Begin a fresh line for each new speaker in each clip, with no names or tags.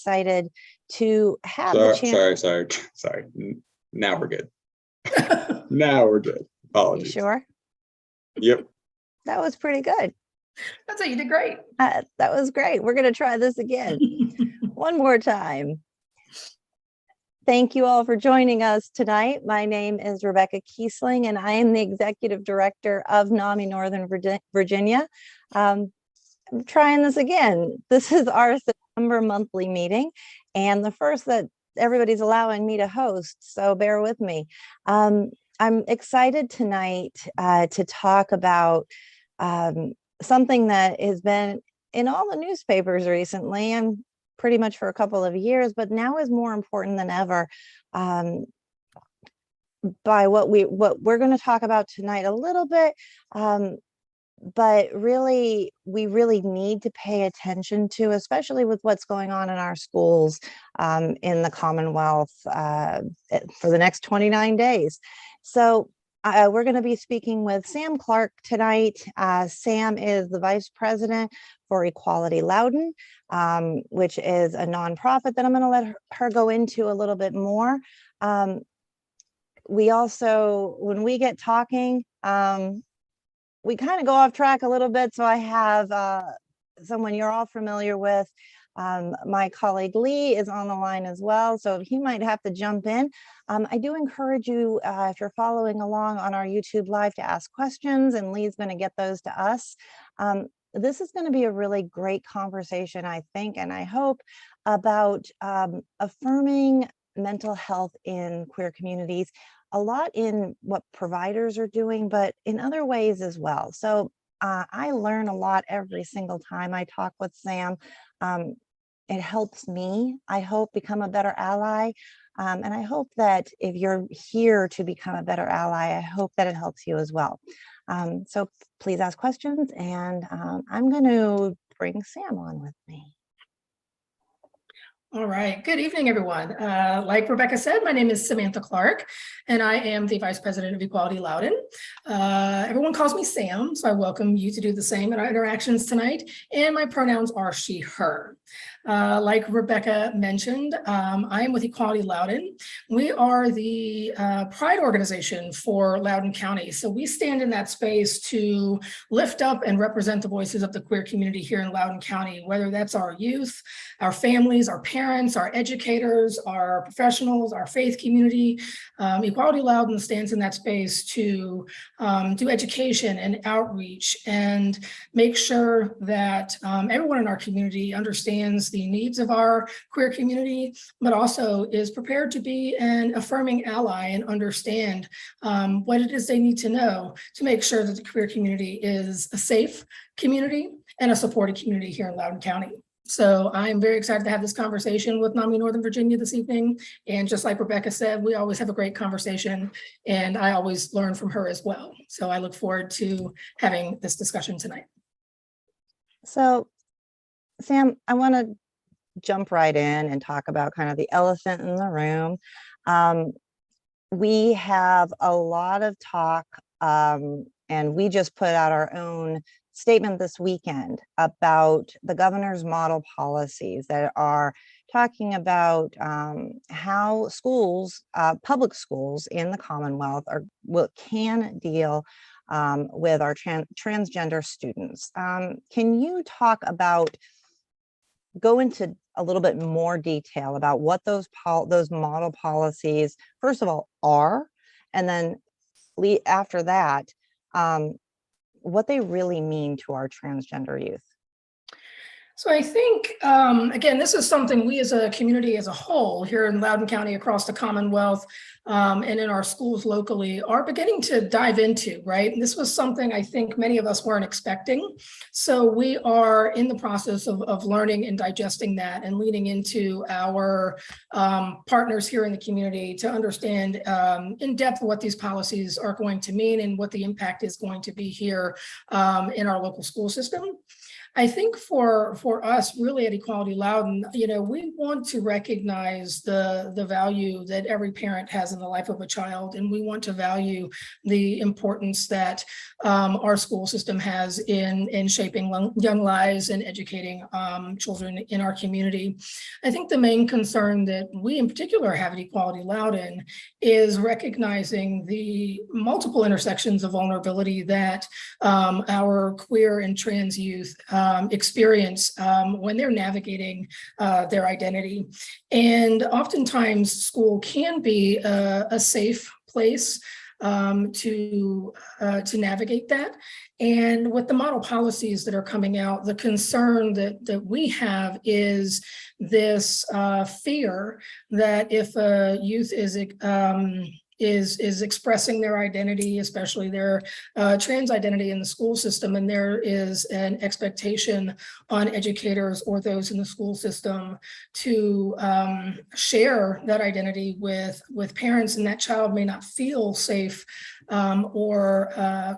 excited to have the chance.
Sorry. Now we're good. Now we're good. Apologies.
You sure?
Yep.
That was pretty good.
That's it. You did great.
That was great. We're going to try this again. One more time. Thank you all for joining us tonight. My name is Rebecca Kiesling, and I am the Executive Director of NAMI Northern Virginia. I'm trying this again. This is our September monthly meeting, and the first that everybody's allowing me to host, so bear with me. I'm excited tonight to talk about something that has been in all the newspapers recently, and pretty much for a couple of years, but now is more important than ever by what we're going to talk about tonight a little bit. But really, we really need to pay attention to, especially with what's going on in our schools in the Commonwealth for the next 29 days. So we're going to be speaking with Sam Clark tonight. Sam is the Vice President for Equality Loudoun, which is a nonprofit that I'm going to let her go into a little bit more. We also, when we get talking, we kind of go off track a little bit. So I have someone you're all familiar with. My colleague Lee is on the line as well, so he might have to jump in. I do encourage you, if you're following along on our YouTube Live, to ask questions, and Lee's going to get those to us. This is going to be a really great conversation, I think, and I hope, about affirming mental health in queer communities, a lot in what providers are doing, but in other ways as well. So I learn a lot every single time I talk with Sam. It helps me, I hope, become a better ally. And I hope that if you're here to become a better ally, I hope that it helps you as well. So please ask questions, and I'm going to bring Sam on with me.
All right. Good evening, everyone. Like Rebecca said, my name is Samantha Clark, and I am the Vice President of Equality Loudoun. Everyone calls me Sam, so I welcome you to do the same in our interactions tonight. And my pronouns are she, her. Like Rebecca mentioned, I am with Equality Loudoun. We are the pride organization for Loudoun County. So we stand in that space to lift up and represent the voices of the queer community here in Loudoun County, whether that's our youth, our families, our parents, our educators, our professionals, our faith community. Equality Loudoun stands in that space to do education and outreach and make sure that everyone in our community understands the needs of our queer community, but also is prepared to be an affirming ally and understand what it is they need to know to make sure that the queer community is a safe community and a supported community here in Loudoun County. So I'm very excited to have this conversation with NAMI Northern Virginia this evening. And just like Rebecca said, we always have a great conversation, and I always learn from her as well. So I look forward to having this discussion tonight.
So Sam, I want to jump right in and talk about kind of the elephant in the room. We have a lot of talk, and we just put out our own statement this weekend about the governor's model policies that are talking about how schools, public schools in the Commonwealth can deal with our transgender students. Can you talk about, go into a little bit more detail about what those model policies, first of all, are, and then after that, what they really mean to our transgender youth?
So I think, again, this is something we as a community as a whole here in Loudoun County, across the Commonwealth, and in our schools locally are beginning to dive into, right? And this was something I think many of us weren't expecting. So we are in the process of learning and digesting that and leaning into our partners here in the community to understand in depth what these policies are going to mean and what the impact is going to be here in our local school system. I think for us really at Equality Loudoun, we want to recognize the value that every parent has in the life of a child, and we want to value the importance that our school system has in shaping young lives and educating children in our community. I think the main concern that we in particular have at Equality Loudoun is recognizing the multiple intersections of vulnerability that our queer and trans youth experience when they're navigating their identity. And oftentimes school can be a safe place to navigate that. And with the model policies that are coming out, the concern that we have is this fear that if a youth is expressing their identity, especially their trans identity in the school system, and there is an expectation on educators or those in the school system to share that identity with parents, and that child may not feel safe or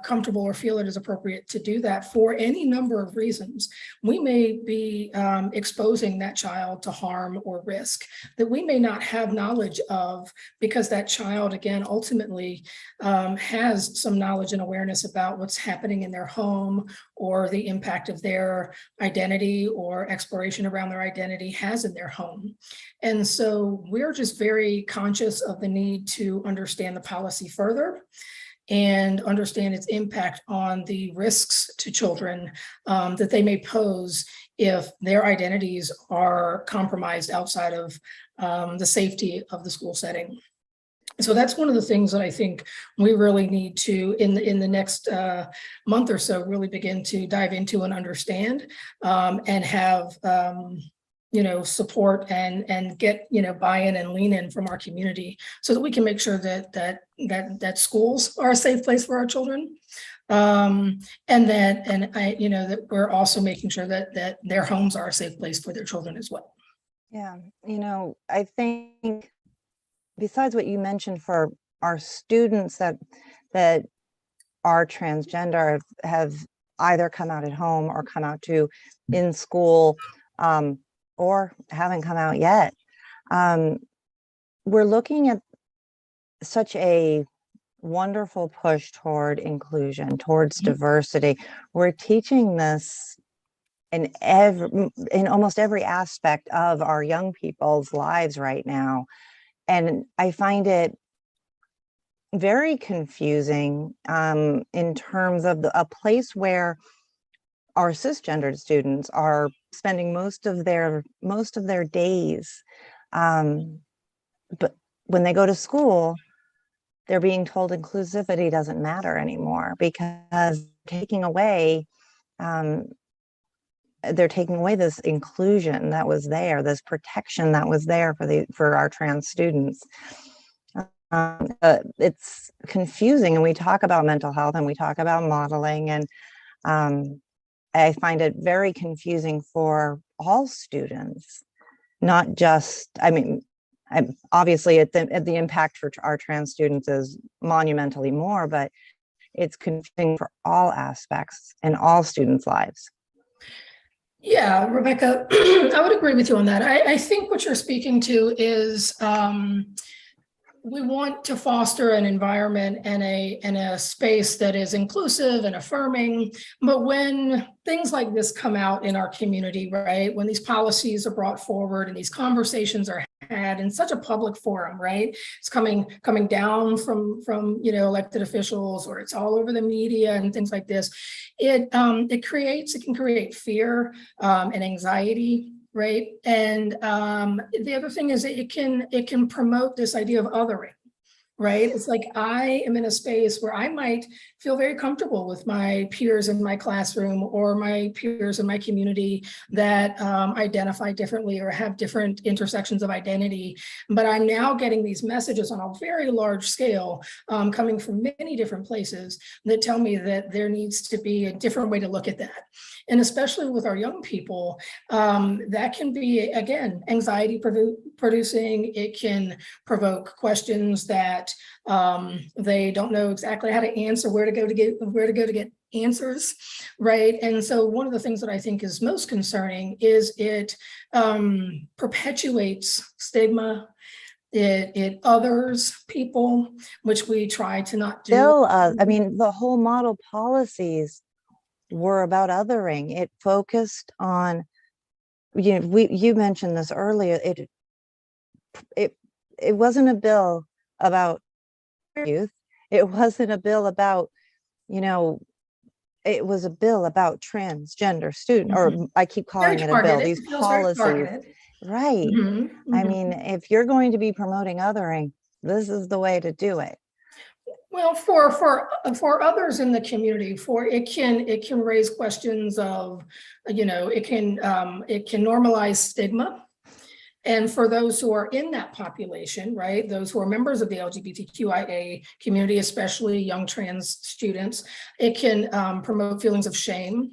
comfortable or feel it is appropriate to do that for any number of reasons. We may be exposing that child to harm or risk that we may not have knowledge of, because that child, again, ultimately has some knowledge and awareness about what's happening in their home or the impact of their identity or exploration around their identity has in their home. And so we're just very conscious of the need to understand the policy further and understand its impact on the risks to children that they may pose if their identities are compromised outside of the safety of the school setting. So that's one of the things that I think we really need to, in the next month or so, really begin to dive into and understand and have support and get buy-in and lean in from our community, so that we can make sure that schools are a safe place for our children, that we're also making sure that their homes are a safe place for their children as well.
Yeah, I think besides what you mentioned for our students that are transgender have either come out at home or come out to in school, or haven't come out yet. We're looking at such a wonderful push toward inclusion, towards diversity. We're teaching this in almost every aspect of our young people's lives right now. And I find it very confusing in terms of a place where our cisgendered students are spending most of their days, but when they go to school, they're being told inclusivity doesn't matter anymore, because they're taking away this inclusion that was there, this protection that was there for our trans students. It's confusing, and we talk about mental health and we talk about modeling, and I find it very confusing for all students, not just, obviously the impact for our trans students is monumentally more, but it's confusing for all aspects in all students' lives.
Yeah, Rebecca, I would agree with you on that. I think what you're speaking to is we want to foster an environment and a space that is inclusive and affirming. But when things like this come out in our community, right, when these policies are brought forward and these conversations are had in such a public forum, right, it's coming down from elected officials, or it's all over the media and things like this, it can create fear and anxiety. Right. And the other thing is that it can promote this idea of othering. Right. It's like I am in a space where I might feel very comfortable with my peers in my classroom or my peers in my community that identify differently or have different intersections of identity. But I'm now getting these messages on a very large scale coming from many different places that tell me that there needs to be a different way to look at that. And especially with our young people, that can be, again, anxiety producing. It can provoke questions that that they don't know exactly how to answer, where to go to get answers, right? And so one of the things that I think is most concerning is it perpetuates stigma. It others people, which we try to not do.
Still, I mean, the whole model policies were about othering. It focused on, you know, you mentioned this earlier. It wasn't a bill about youth. It wasn't a bill about, you know, it was a bill about transgender student, or I keep calling it a bill, these policies. Right. I mean, if you're going to be promoting othering, this is the way to do it.
Well, for others in the community, it can raise questions of, you know, it can normalize stigma. And for those who are in that population, right, those who are members of the LGBTQIA community, especially young trans students, it can promote feelings of shame.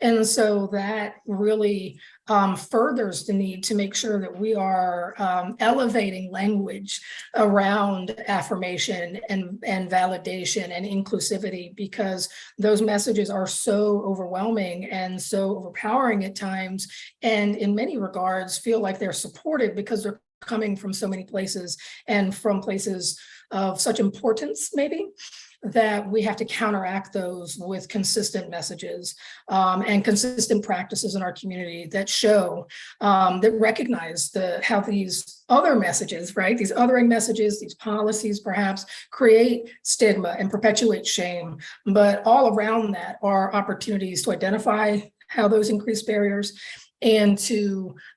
And so that really furthers the need to make sure that we are elevating language around affirmation and validation and inclusivity, because those messages are so overwhelming and so overpowering at times, and in many regards feel like they're supported because they're coming from so many places and from places of such importance, maybe, that we have to counteract those with consistent messages and consistent practices in our community that show, that recognize how these other messages, right, these othering messages, these policies perhaps create stigma and perpetuate shame, but all around that are opportunities to identify how those increase barriers, and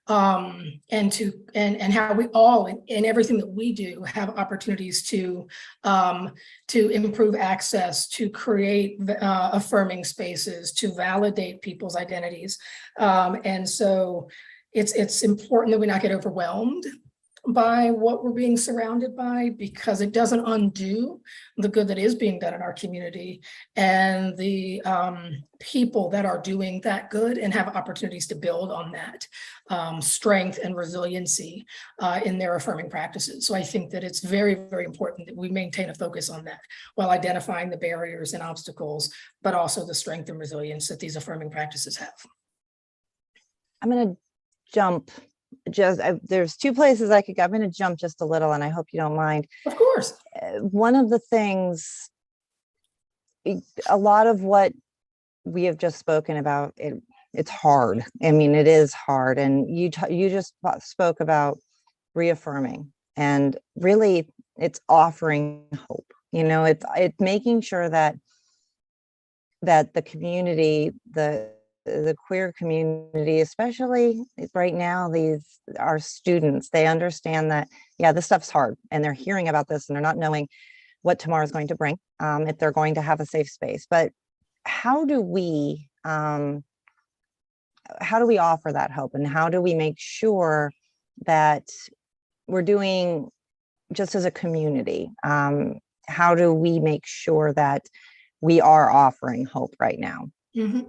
how we all in everything that we do have opportunities to improve access, to create affirming spaces, to validate people's identities, and so it's important that we not get overwhelmed by what we're being surrounded by, because it doesn't undo the good that is being done in our community and the people that are doing that good and have opportunities to build on that strength and resiliency in their affirming practices. So I think that it's very, very important that we maintain a focus on that while identifying the barriers and obstacles, but also the strength and resilience that these affirming practices have.
I'm going to jump. There's two places I could go. I'm going to jump just a little, and I hope you don't mind.
Of course.
One of the things, a lot of what we have just spoken about, it's hard. I mean, it is hard. And you just spoke about reaffirming, and really it's offering hope. You know, it's making sure that the community, the queer community, especially right now, our students, they understand that, yeah, this stuff's hard, and they're hearing about this and they're not knowing what tomorrow is going to bring, if they're going to have a safe space. But how do we offer that hope, and how do we make sure that we're doing, just as a community, how do we make sure that we are offering hope right now?
Mm-hmm.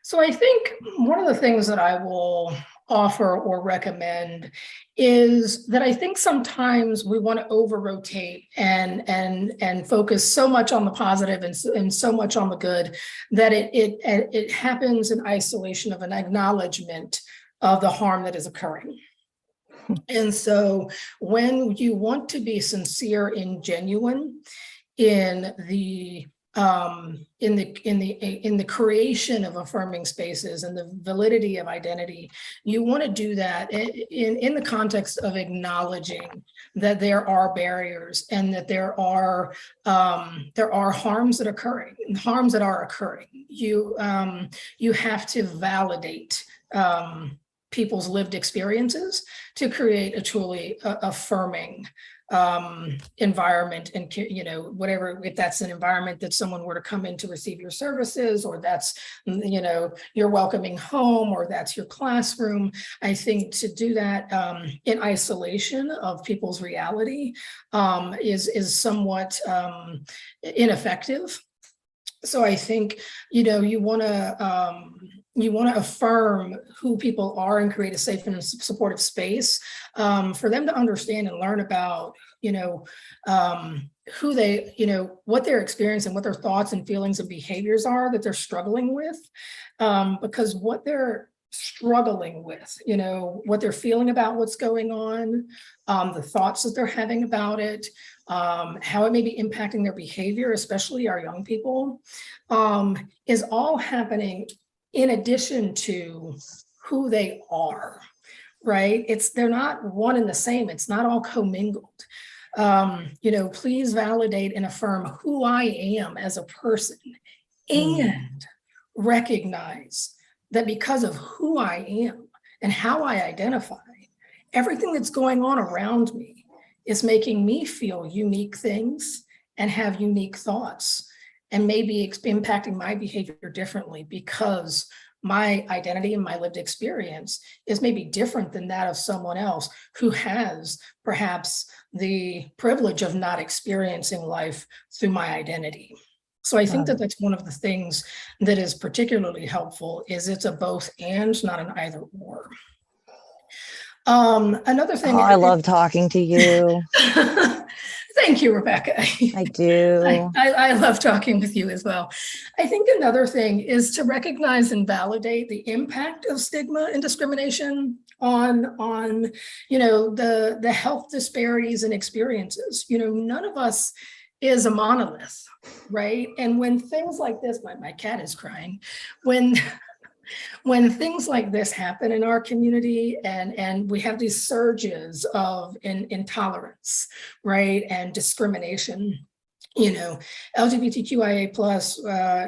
So I think one of the things that I will offer or recommend is that I think sometimes we want to over-rotate and focus so much on the positive and so much on the good that it happens in isolation of an acknowledgement of the harm that is occurring. And so when you want to be sincere and genuine in the creation of affirming spaces and the validity of identity, you want to do that in the context of acknowledging that there are barriers and that there are harms that are occurring. You have to validate people's lived experiences to create a truly affirming environment, and whatever, if that's an environment that someone were to come in to receive your services, or that's your welcoming home, or that's your classroom. I think to do that in isolation of people's reality is somewhat ineffective. So I think you want to you want to affirm who people are and create a safe and supportive space for them to understand and learn about, who they, what they're experiencing, what their thoughts and feelings and behaviors are that they're struggling with. Because what they're struggling with, what they're feeling about what's going on, the thoughts that they're having about it, how it may be impacting their behavior, especially our young people, is all happening in addition to who they are, right? They're not one and the same. It's not all commingled. Please validate and affirm who I am as a person and recognize that because of who I am and how I identify, everything that's going on around me is making me feel unique things and have unique thoughts, and maybe impacting my behavior differently because my identity and my lived experience is maybe different than that of someone else who has perhaps the privilege of not experiencing life through my identity. So I think that that's one of the things that is particularly helpful, is it's a both and, not an either or. Another thing.
Oh, I love talking to you.
Thank you, Rebecca.
I do.
I love talking with you as well. I think another thing is to recognize and validate the impact of stigma and discrimination on the health disparities and experiences. None of us is a monolith, right? And when things like this, my cat is crying, when things like this happen in our community and we have these surges of intolerance, right, and discrimination, LGBTQIA plus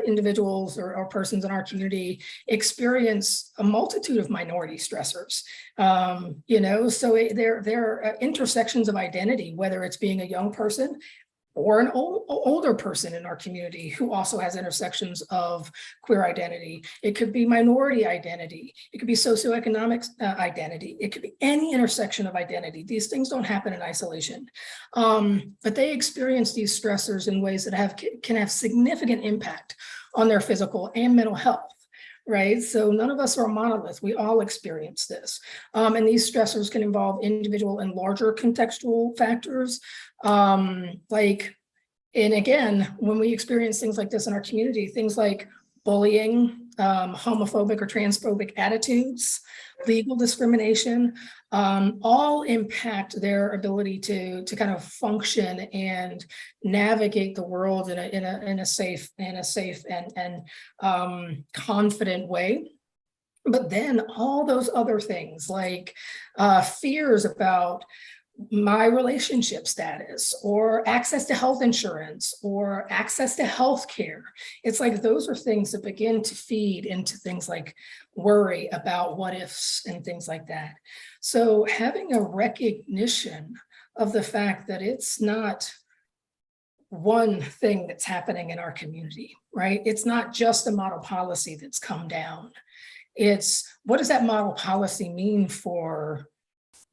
individuals or persons in our community experience a multitude of minority stressors, so they're intersections of identity, whether it's being a young person or an older person in our community who also has intersections of queer identity. It could be minority identity. It could be socioeconomic identity. It could be any intersection of identity. These things don't happen in isolation, but they experience these stressors in ways that can have significant impact on their physical and mental health. Right. So none of us are a monolith. We all experience this. And these stressors can involve individual and larger contextual factors. And again, when we experience things like this in our community, things like bullying, homophobic or transphobic attitudes, legal discrimination, all impact their ability to kind of function and navigate the world in a safe and confident way. But then all those other things like fears about my relationship status or access to health insurance or access to health care. It's like those are things that begin to feed into things like worry about what ifs and things like that. So having a recognition of the fact that it's not one thing that's happening in our community, right? It's not just a model policy that's come down. It's what does that model policy mean for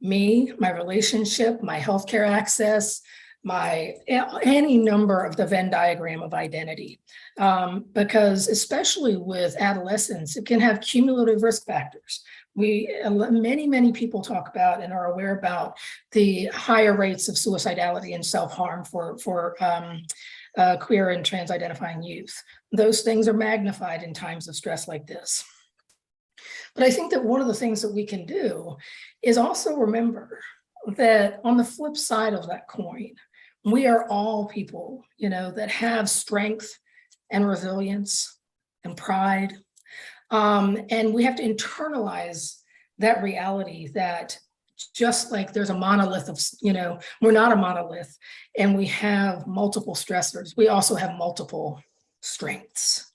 me, my relationship, my healthcare access, any number of the Venn diagram of identity. Because especially with adolescents, it can have cumulative risk factors. Many people talk about and are aware about the higher rates of suicidality and self-harm for queer and trans identifying youth. Those things are magnified in times of stress like this. But I think that one of the things that we can do is also remember that on the flip side of that coin, we are all people, that have strength and resilience and pride. And we have to internalize that reality that just like there's a monolith of, we're not a monolith and we have multiple stressors. We also have multiple strengths.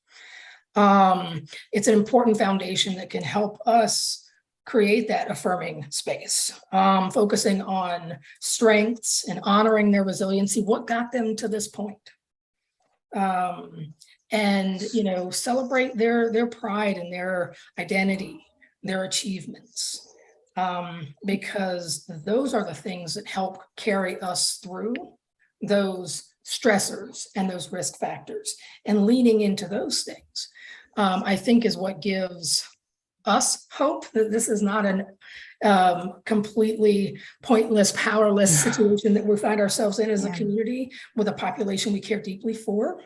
It's an important foundation that can help us create that affirming space, focusing on strengths and honoring their resiliency, what got them to this point. And, celebrate their pride and their identity, their achievements, because those are the things that help carry us through those stressors and those risk factors, and leaning into those things I think is what gives us hope that this is not an completely pointless, powerless situation that we find ourselves in as a community with a population we care deeply for.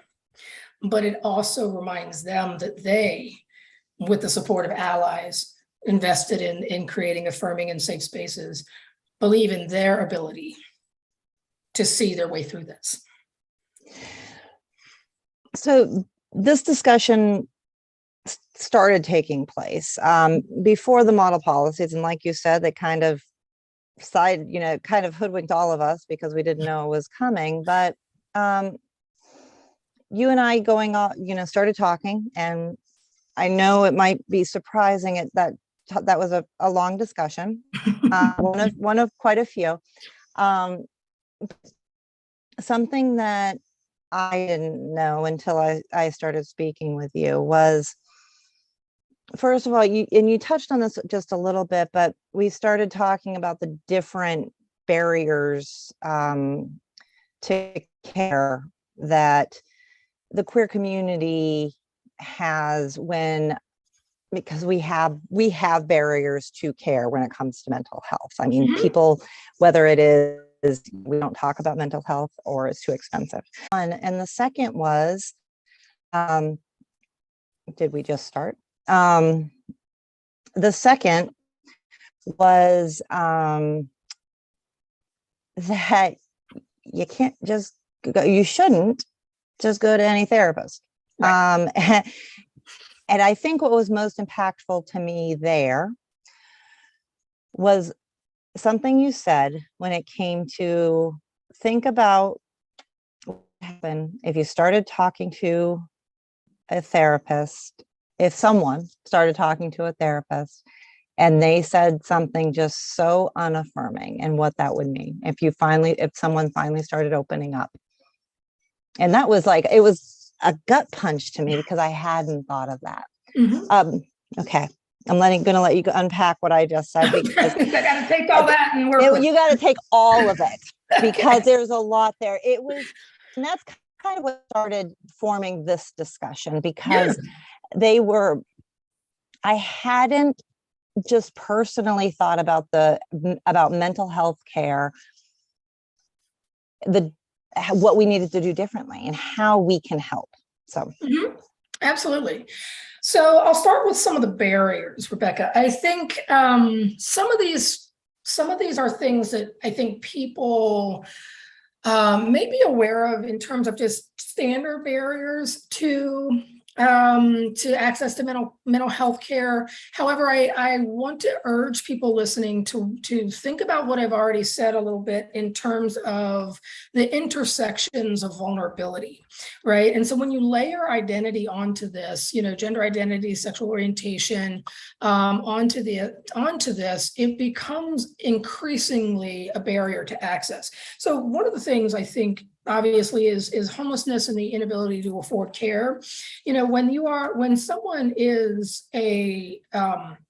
But it also reminds them that they, with the support of allies, invested in creating affirming and safe spaces, believe in their ability to see their way through this.
So this discussion started taking place before the model policies, and like you said, they kind of kind of hoodwinked all of us because we didn't know it was coming. But you and I going on, started talking, and I know it might be surprising that was a long discussion, one of quite a few. Something that I didn't know until I started speaking with you was, first of all, you touched on this just a little bit, but we started talking about the different barriers to care that the queer community has because we have barriers to care when it comes to mental health. I mean, people, whether it is we don't talk about mental health or it's too expensive. And the second was, did we just start? The second was that you can't just go, you shouldn't just go to any therapist. Right. And I think what was most impactful to me there was something you said when it came to think about what would happen if you started talking to a therapist, if someone started talking to a therapist and they said something just so unaffirming, and what that would mean if someone finally started opening up. And that was it was a gut punch to me because I hadn't thought of that. Okay. I'm going to let you unpack what I just said, because
I got to take all that and work
you got to take all of it, because there's a lot there. And that's kind of what started forming this discussion, because I hadn't just personally thought about mental health care, what we needed to do differently and how we can help. So.
Absolutely. So I'll start with some of the barriers, Rebecca. I think some of these are things that I think people may be aware of in terms of just standard barriers to access to mental health care. However, I want to urge people listening to think about what I've already said a little bit in terms of the intersections of vulnerability, right? And so when you layer identity onto this, gender identity, sexual orientation, onto this, it becomes increasingly a barrier to access. So one of the things I think obviously is homelessness and the inability to afford care. When someone is a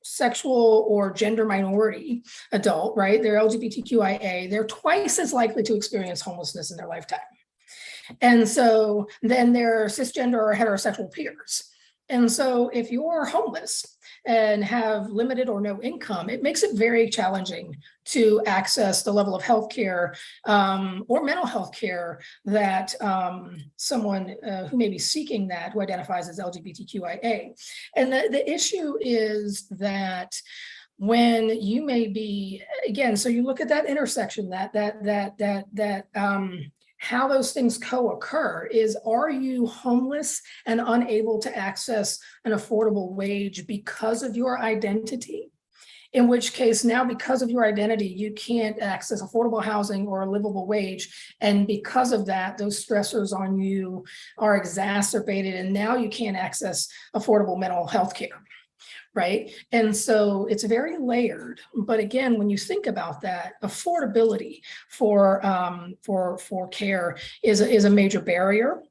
sexual or gender minority adult, right? They're LGBTQIA, they're twice as likely to experience homelessness in their lifetime. And so then they're cisgender or heterosexual peers. And so if you're homeless and have limited or no income, it makes it very challenging to access the level of healthcare or mental health care that someone who may be seeking that, who identifies as LGBTQIA. And the issue is that when you may be, again, so you look at that intersection, how those things co-occur is, are you homeless and unable to access an affordable wage because of your identity? In which case now, because of your identity, you can't access affordable housing or a livable wage. And because of that, those stressors on you are exacerbated. And now you can't access affordable mental health care. Right. And so it's very layered. But again, when you think about that, affordability for care is a major barrier.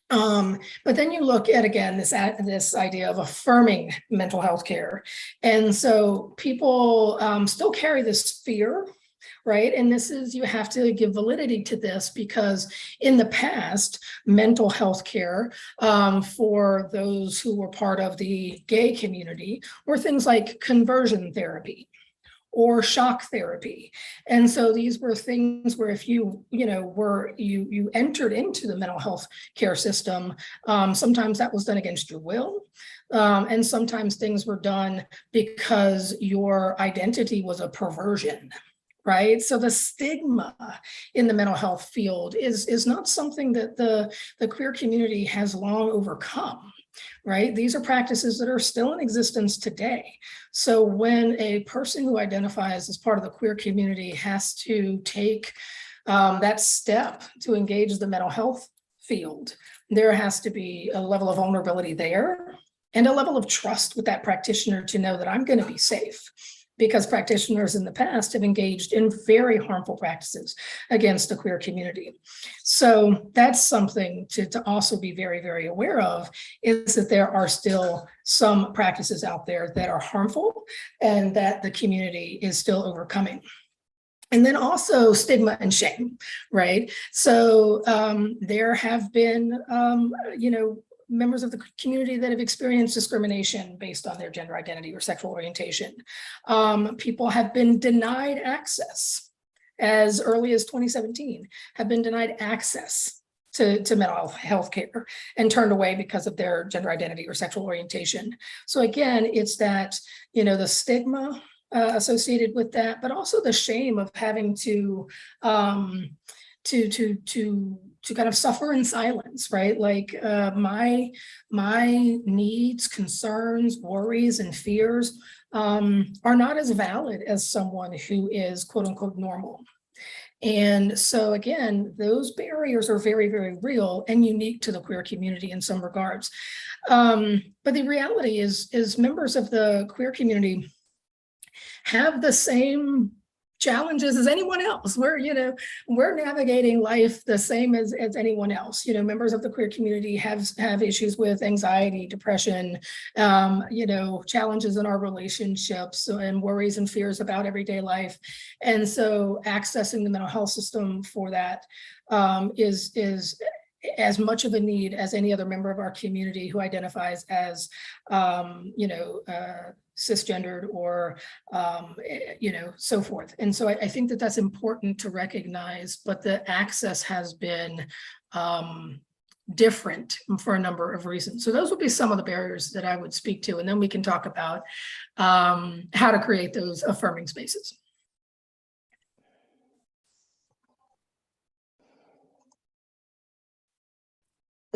But then you look at, again, this idea of affirming mental health care. And so people still carry this fear right? And this is, you have to give validity to this, because in the past, mental health care for those who were part of the gay community were things like conversion therapy or shock therapy. And so these were things where if you entered into the mental health care system, sometimes that was done against your will. And sometimes things were done because your identity was a perversion, right? So the stigma in the mental health field is not something that the queer community has long overcome, right? These are practices that are still in existence today. So when a person who identifies as part of the queer community has to take that step to engage the mental health field, there has to be a level of vulnerability there and a level of trust with that practitioner to know that I'm going to be safe, because practitioners in the past have engaged in very harmful practices against the queer community. So that's something to also be very, very aware of, is that there are still some practices out there that are harmful and that the community is still overcoming. And then also stigma and shame, right? So there have been, members of the community that have experienced discrimination based on their gender identity or sexual orientation. People have been denied access as early as 2017, have been denied access to mental health care and turned away because of their gender identity or sexual orientation. So again, it's that, the stigma associated with that, but also the shame of having to kind of suffer in silence, right? Like my needs, concerns, worries, and fears are not as valid as someone who is quote unquote normal. And so again, those barriers are very, very real and unique to the queer community in some regards. But the reality is members of the queer community have the same challenges as anyone else. We're navigating life the same as anyone else. Members of the queer community have issues with anxiety, depression, challenges in our relationships and worries and fears about everyday life. And so accessing the mental health system for that is as much of a need as any other member of our community who identifies as, cisgendered or, so forth. And so I think that that's important to recognize, but the access has been different for a number of reasons. So those would be some of the barriers that I would speak to. And then we can talk about how to create those affirming spaces.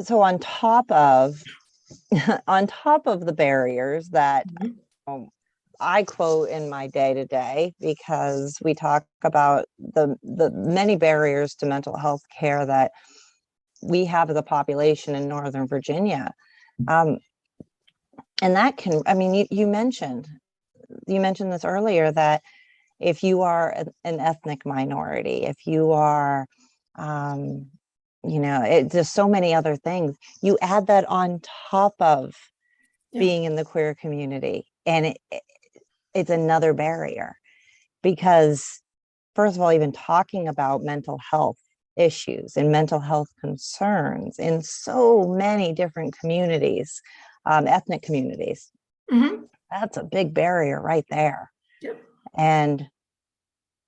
So on top of the barriers that I quote in my day-to-day, because we talk about the many barriers to mental health care that we have as a population in Northern Virginia. And that can, you mentioned this earlier, that if you are an ethnic minority, if you are, there's so many other things, you add that on top of being in the queer community, and it's another barrier, because first of all, even talking about mental health issues and mental health concerns in so many different communities, ethnic communities, that's a big barrier right there.
Yep.
And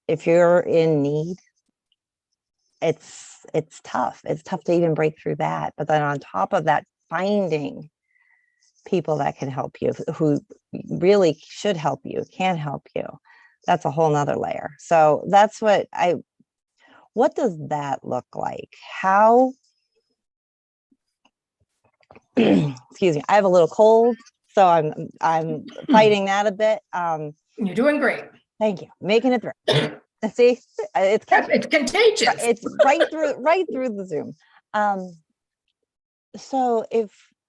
if you're in need, it's tough. It's tough to even break through that. But then on top of that, finding people that can help you, who really should help you, can help you, that's a whole nother layer. So that's what does that look like? How, excuse me, I have a little cold, so I'm fighting that a bit.
You're doing great.
Thank you. Making it through. See, it's
contagious.
It's right through the Zoom. So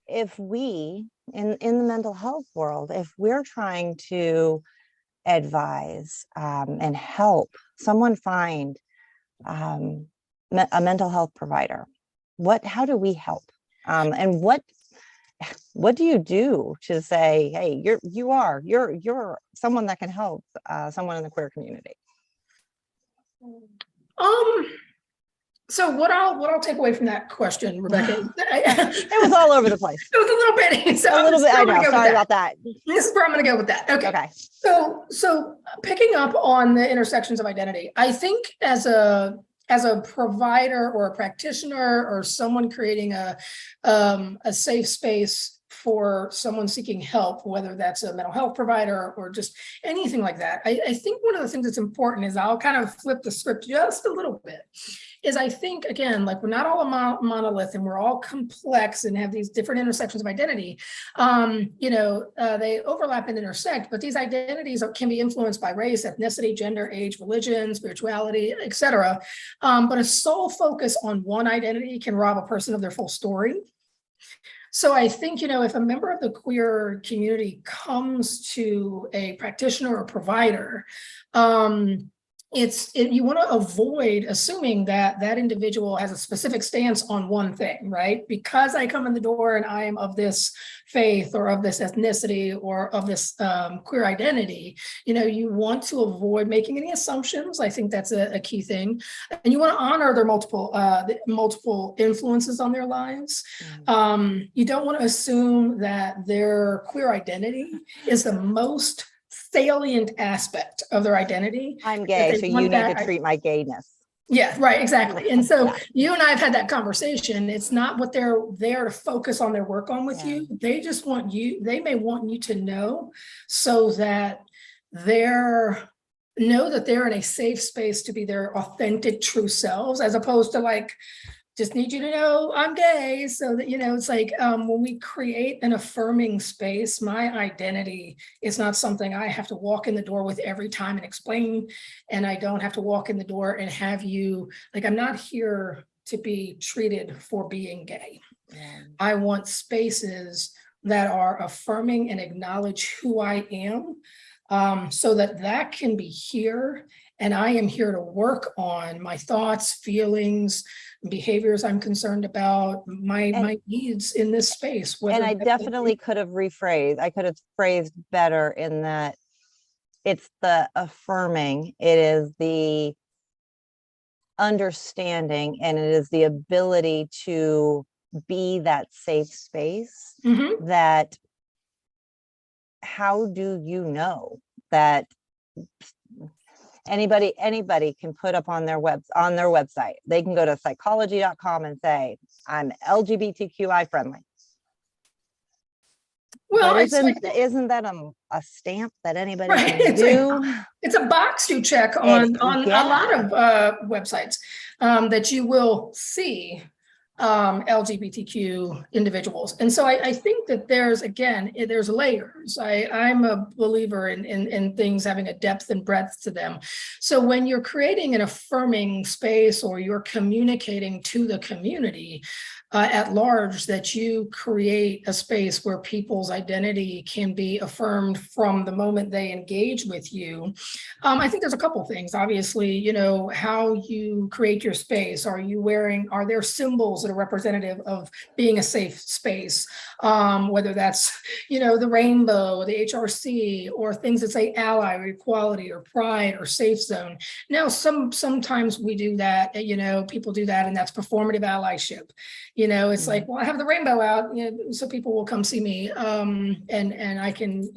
if we in the mental health world, if we're trying to advise and help someone find a mental health provider, how do we help? And what do you do to say, hey, you're someone that can help someone in the queer community?
So what I'll take away from that question, Rebecca,
It was all over the place.
it was a little bit. So
A little bit, I know, sorry about that.
This is where I'm going to go with that. Okay.
Okay.
So picking up on the intersections of identity, I think as a provider or a practitioner or someone creating a safe space for someone seeking help, whether that's a mental health provider or just anything like that, I think one of the things that's important is, I'll kind of flip the script just a little bit, is I think, again, like, we're not all a monolith and we're all complex and have these different intersections of identity. They overlap and intersect, but these identities can be influenced by race, ethnicity, gender, age, religion, spirituality, etc. But a sole focus on one identity can rob a person of their full story. So I think, if a member of the queer community comes to a practitioner or provider, you want to avoid assuming that that individual has a specific stance on one thing, right? Because I come in the door and I am of this faith or of this ethnicity or of this queer identity, you want to avoid making any assumptions. I think that's a key thing. And you want to honor their multiple influences on their lives. You don't want to assume that their queer identity is the most salient aspect of their identity.
I'm gay, so you need to treat my gayness.
Yeah, right, exactly. And so you and I have had that conversation. It's not what they're there to focus on their work on with you. They just want you, they may want you to know so that know that they're in a safe space to be their authentic, true selves, as opposed to like, just need you to know I'm gay. So that, it's like when we create an affirming space, my identity is not something I have to walk in the door with every time and explain. And I don't have to walk in the door and have you, like, I'm not here to be treated for being gay. I want spaces that are affirming and acknowledge who I am, so that can be here. And I am here to work on my thoughts, feelings, behaviors I'm concerned about, my needs in this space.
And I definitely could have rephrased. I could have phrased better in that it's the affirming, it is the understanding, and it is the ability to be that safe space. That how do you know that anybody can put up on their website, they can go to psychology.com and say, I'm LGBTQI friendly. Well, isn't that a stamp that anybody can do?
It's a box you check on a lot of websites that you will see LGBTQ individuals. And so I think that there's layers. I'm a believer in things having a depth and breadth to them. So when you're creating an affirming space or you're communicating to the community at large, that you create a space where people's identity can be affirmed from the moment they engage with you. I think there's a couple things. Obviously, how you create your space. Are there symbols that are representative of being a safe space? Whether that's, the rainbow, the HRC, or things that say ally or equality or pride or safe zone. Now, sometimes we do that, people do that, and that's performative allyship. It's like, well, I have the rainbow out, so people will come see me, and I can,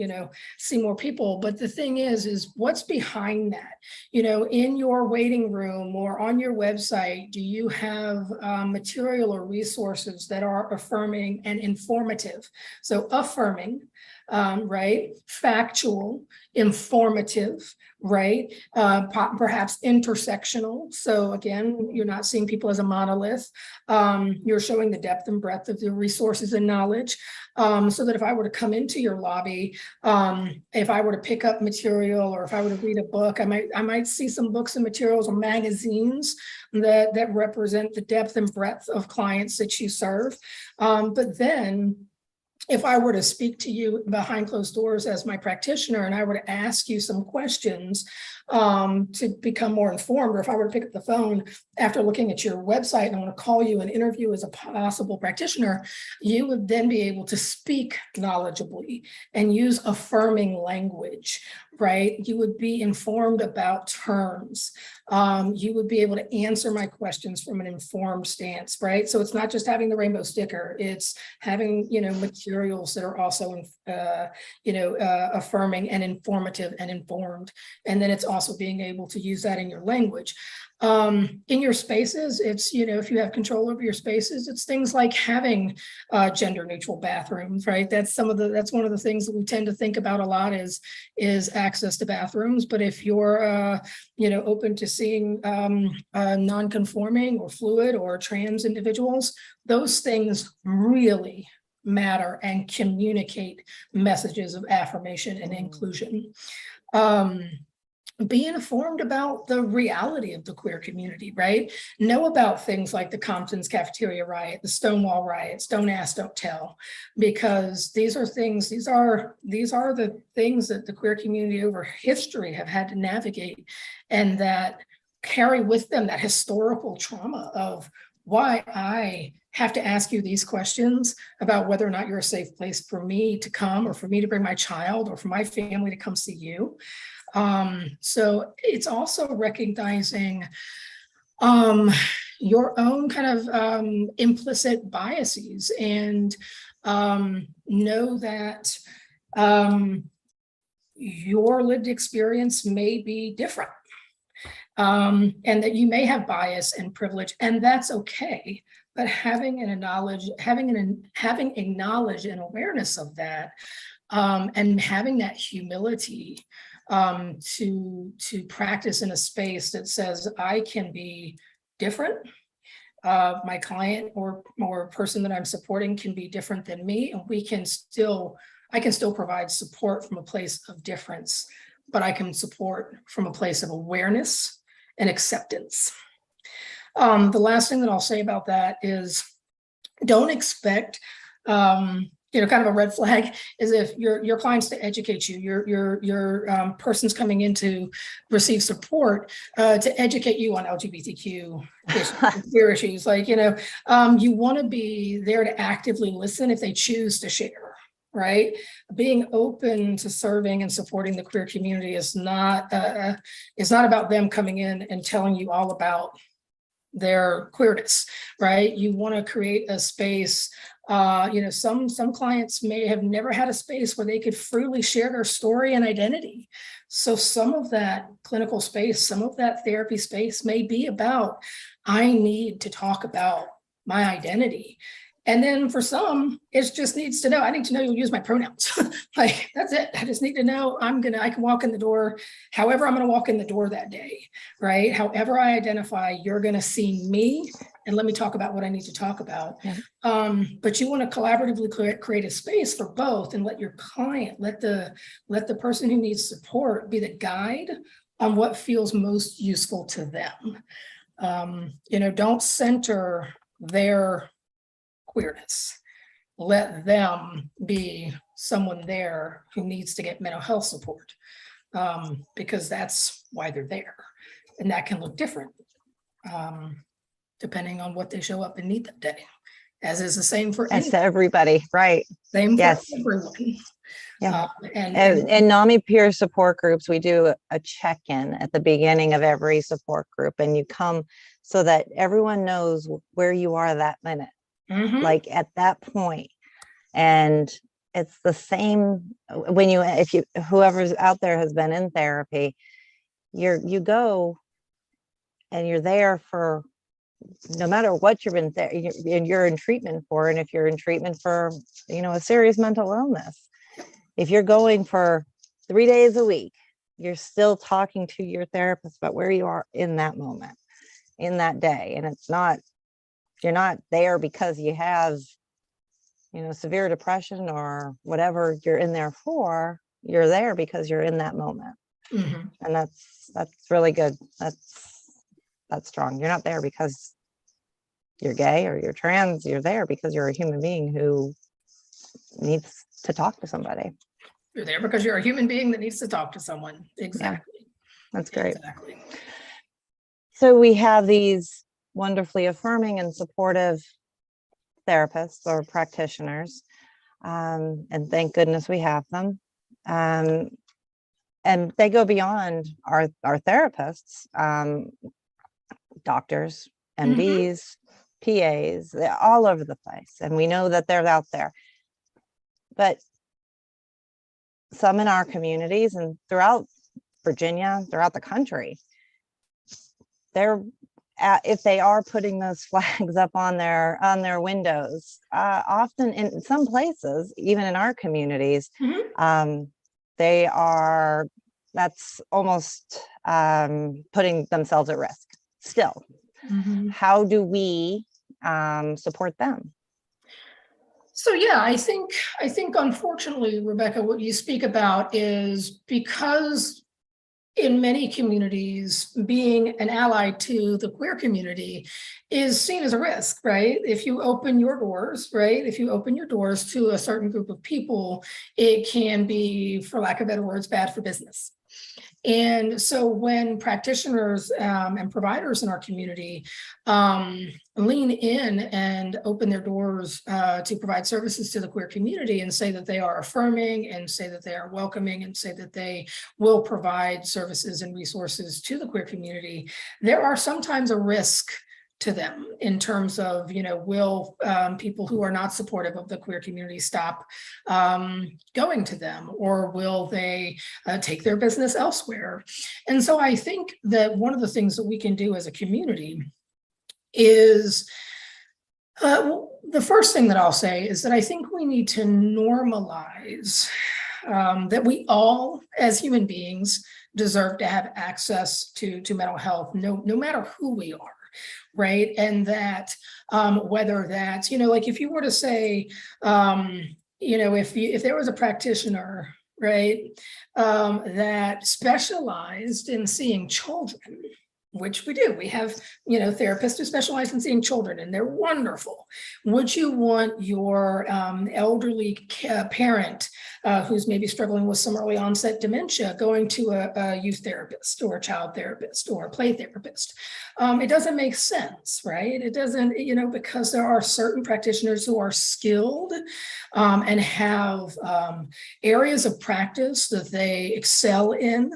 see more people. But the thing is what's behind that? In your waiting room or on your website, do you have material or resources that are affirming and informative? So affirming, right? Factual, informative, right? Perhaps intersectional. So again, you're not seeing people as a monolith. You're showing the depth and breadth of the resources and knowledge. So that if I were to come into your lobby, if I were to pick up material, or if I were to read a book, I might see some books and materials or magazines that represent the depth and breadth of clients that you serve. But then if I were to speak to you behind closed doors as my practitioner, and I were to ask you some questions to become more informed, or if I were to pick up the phone after looking at your website and I want to call you and interview as a possible practitioner, you would then be able to speak knowledgeably and use affirming language, right? You would be informed about terms. You would be able to answer my questions from an informed stance, right? So it's not just having the rainbow sticker, it's having, materials that are also, affirming and informative and informed. And then it's also being able to use that in your language. In your spaces, it's, if you have control over your spaces, it's things like having gender neutral bathrooms, right? That's one of the things that we tend to think about a lot is access to bathrooms. But if you're, open to seeing non-conforming or fluid or trans individuals, those things really matter and communicate messages of affirmation and inclusion. Be informed about the reality of the queer community, right? Know about things like the Compton's cafeteria riot, the Stonewall riots, don't ask, don't tell, because these are the things that the queer community over history have had to navigate, and that carry with them that historical trauma of why I have to ask you these questions about whether or not you're a safe place for me to come, or for me to bring my child, or for my family to come see you. So it's also recognizing your own kind of implicit biases, and know that your lived experience may be different, and that you may have bias and privilege, and that's okay. But having a knowledge and awareness of that, and having that humility to practice in a space that says I can be different. My client or person that I'm supporting can be different than me, and I can still provide support from a place of difference, but I can support from a place of awareness and acceptance. The last thing that I'll say about that is, don't expect kind of a red flag is if your clients to educate you, your person's coming in to receive support to educate you on LGBTQ issues, like, you want to be there to actively listen if they choose to share, right? Being open to serving and supporting the queer community is not about them coming in and telling you all about their queerness, right? You want to create a space. Some clients may have never had a space where they could freely share their story and identity. So some of that clinical space, some of that therapy space may be about, I need to talk about my identity. And then for some, it just needs to know, I need to know you'll use my pronouns. Like, that's it. I just need to know I can walk in the door, however I'm going to walk in the door that day, right? However I identify, you're going to see me, and let me talk about what I need to talk about. Yeah. But you want to collaboratively create a space for both, and let your client, let the person who needs support be the guide on what feels most useful to them. Don't center their queerness. Let them be someone there who needs to get mental health support, because that's why they're there. And that can look different depending on what they show up and need that day, as is the same for
everybody, right?
Same for everyone.
Yeah. And NAMI peer support groups, we do a check-in at the beginning of every support group, and you come so that everyone knows where you are that minute. Mm-hmm. Like at that point. And it's the same when whoever's out there has been in therapy, you go and you're there for, no matter what you're in treatment for. And if you're in treatment for, a serious mental illness, if you're going for 3 days a week, you're still talking to your therapist about where you are in that moment, in that day. And you're not there because you have, severe depression or whatever you're in there for. You're there because you're in that moment. Mm-hmm. And that's really good. That's strong. You're not there because you're gay or you're trans. You're there because you're a human being who needs to talk to somebody.
You're there because you're a human being that needs to talk to someone. Exactly.
That's great.
Exactly.
So we have these wonderfully affirming and supportive therapists or practitioners, and thank goodness we have them. And they go beyond our therapists, doctors, MDs, PAs, they're all over the place. And we know that they're out there. But some in our communities and throughout Virginia, throughout the country, if they are putting those flags up on their windows, often in some places, even in our communities, that's almost putting themselves at risk still. How do we support them?
So yeah, I think unfortunately, Rebecca, what you speak about is because in many communities, being an ally to the queer community is seen as a risk, right? If you open your doors, right? If you open your doors to a certain group of people, it can be, for lack of better words, bad for business. And so when practitioners and providers in our community lean in and open their doors to provide services to the queer community and say that they are affirming and say that they are welcoming and say that they will provide services and resources to the queer community, there are sometimes a risk to them in terms of, will people who are not supportive of the queer community stop going to them, or will they take their business elsewhere? And so I think that one of the things that we can do as a community is, the first thing that I'll say is that I think we need to normalize that we all, as human beings, deserve to have access to mental health, no matter who we are. Right. And that whether that's, like if you were to say, if there was a practitioner, right, that specialized in seeing children, which we do. We have, therapists who specialize in seeing children, and they're wonderful. Would you want your elderly parent who's maybe struggling with some early onset dementia going to a youth therapist or a child therapist or a play therapist? It doesn't make sense, right? It doesn't, because there are certain practitioners who are skilled and have areas of practice that they excel in,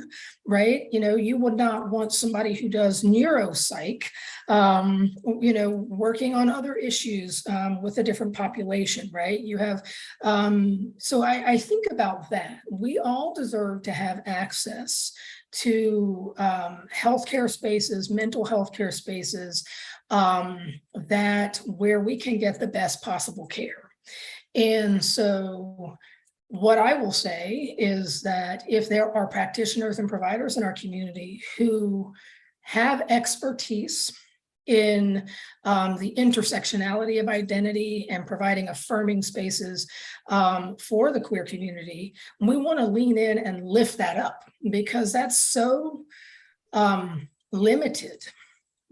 right? You would not want somebody who does neuropsych, working on other issues with a different population, right? You have, so I think about that. We all deserve to have access to healthcare spaces, mental health care spaces, where we can get the best possible care. And so what I will say is that if there are practitioners and providers in our community who have expertise in the intersectionality of identity and providing affirming spaces for the queer community, we want to lean in and lift that up, because that's so limited.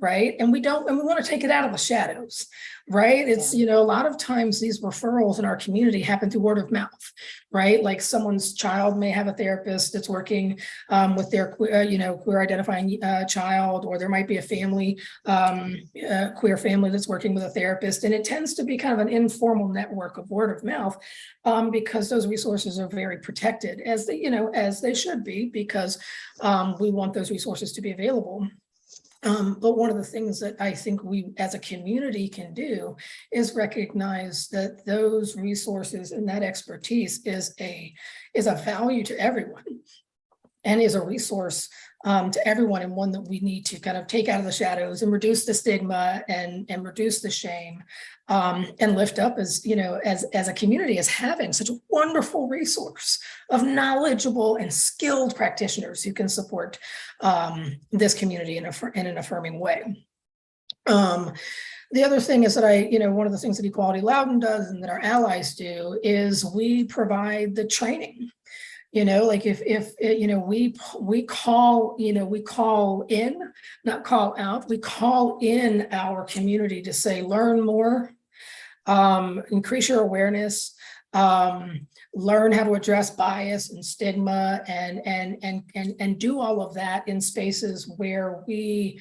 Right. And we want to take it out of the shadows. Right. It's, a lot of times these referrals in our community happen through word of mouth. Right. Like someone's child may have a therapist that's working with their queer identifying child, or there might be a family, queer family that's working with a therapist. And it tends to be kind of an informal network of word of mouth because those resources are very protected, as they should be, because we want those resources to be available. But one of the things that I think we as a community can do is recognize that those resources and that expertise is a value to everyone and is a resource to everyone, and one that we need to kind of take out of the shadows and reduce the stigma and reduce the shame and lift up as a community as having such a wonderful resource of knowledgeable and skilled practitioners who can support this community in an affirming way. The other thing is that one of the things that Equality Loudoun does and that our allies do is we provide the training. Like if we call in, not call out, we call in our community to say, learn more, increase your awareness, learn how to address bias and stigma and do all of that in spaces where we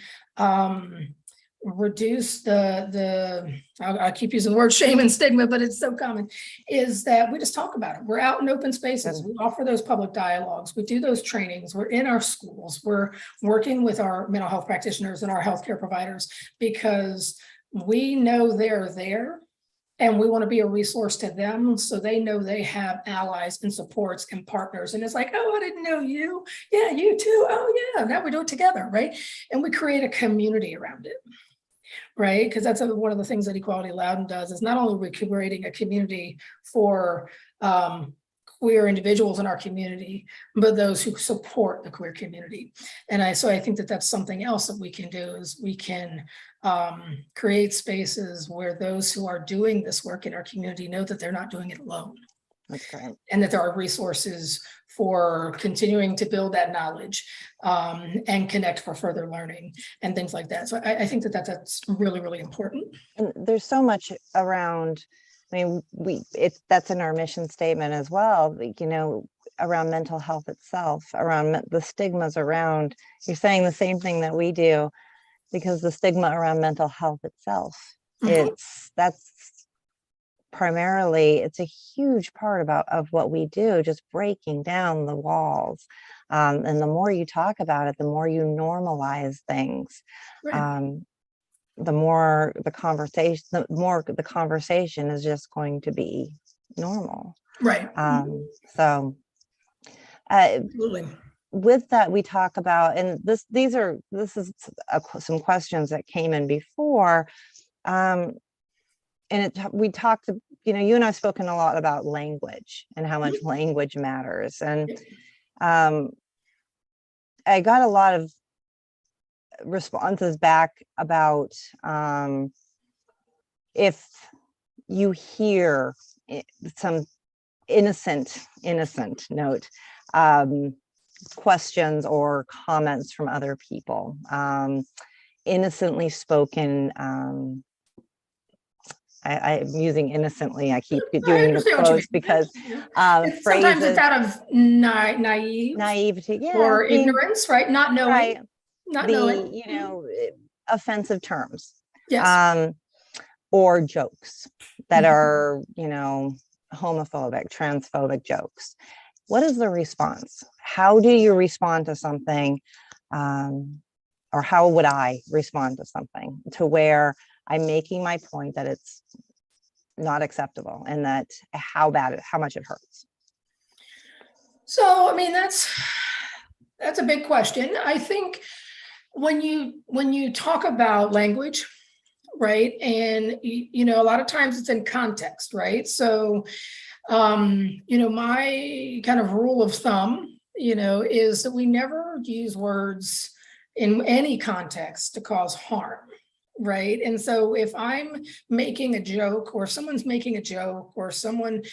reduce I keep using the word shame and stigma, but it's so common, is that we just talk about it. We're out in open spaces. We offer those public dialogues. We do those trainings. We're in our schools. We're working with our mental health practitioners and our healthcare providers because we know they're there and we want to be a resource to them so they know they have allies and supports and partners. And it's like, oh, I didn't know you. Yeah, you too. Oh, yeah. Now we do it together, right? And we create a community around it. Right, because that's one of the things that Equality Loudoun does is not only we're creating a community for queer individuals in our community, but those who support the queer community. And so I think that that's something else that we can do is we can create spaces where those who are doing this work in our community know that they're not doing it alone.
That's great.
And that there are resources for continuing to build that knowledge and connect for further learning and things like that. So I think that that's really, really important.
And there's so much around, I mean, that's in our mission statement as well, you know, around mental health itself, around the stigmas around, you're saying the same thing that we do, because the stigma around mental health itself, that's primarily, it's a huge part of what we do, just breaking down the walls. And the more you talk about it, the more you normalize things. Right. The more the conversation is just going to be normal.
Right.
So
absolutely.
With that, we talk about, and this is some questions that came in before. And we talked, you know, you and I've spoken a lot about language and how much language matters. And I got a lot of responses back about if you hear some innocent note, questions or comments from other people, innocently spoken, I'm using innocently. I keep doing the quotes because
sometimes it's out of naivety, or ignorance, right? Not knowing,
right.
knowing,
you know, offensive terms,
yes,
or jokes that are, you know, homophobic, transphobic jokes. What is the response? How do you respond to something, or how would I respond to something to where I'm making my point that it's not acceptable and that how much it hurts?
So, I mean, that's a big question. I think when you talk about language, right, and you know, a lot of times it's in context, right? So, you know, my kind of rule of thumb, you know, is that we never use words in any context to cause harm. Right. And so if I'm making a joke or someone's making a joke or someone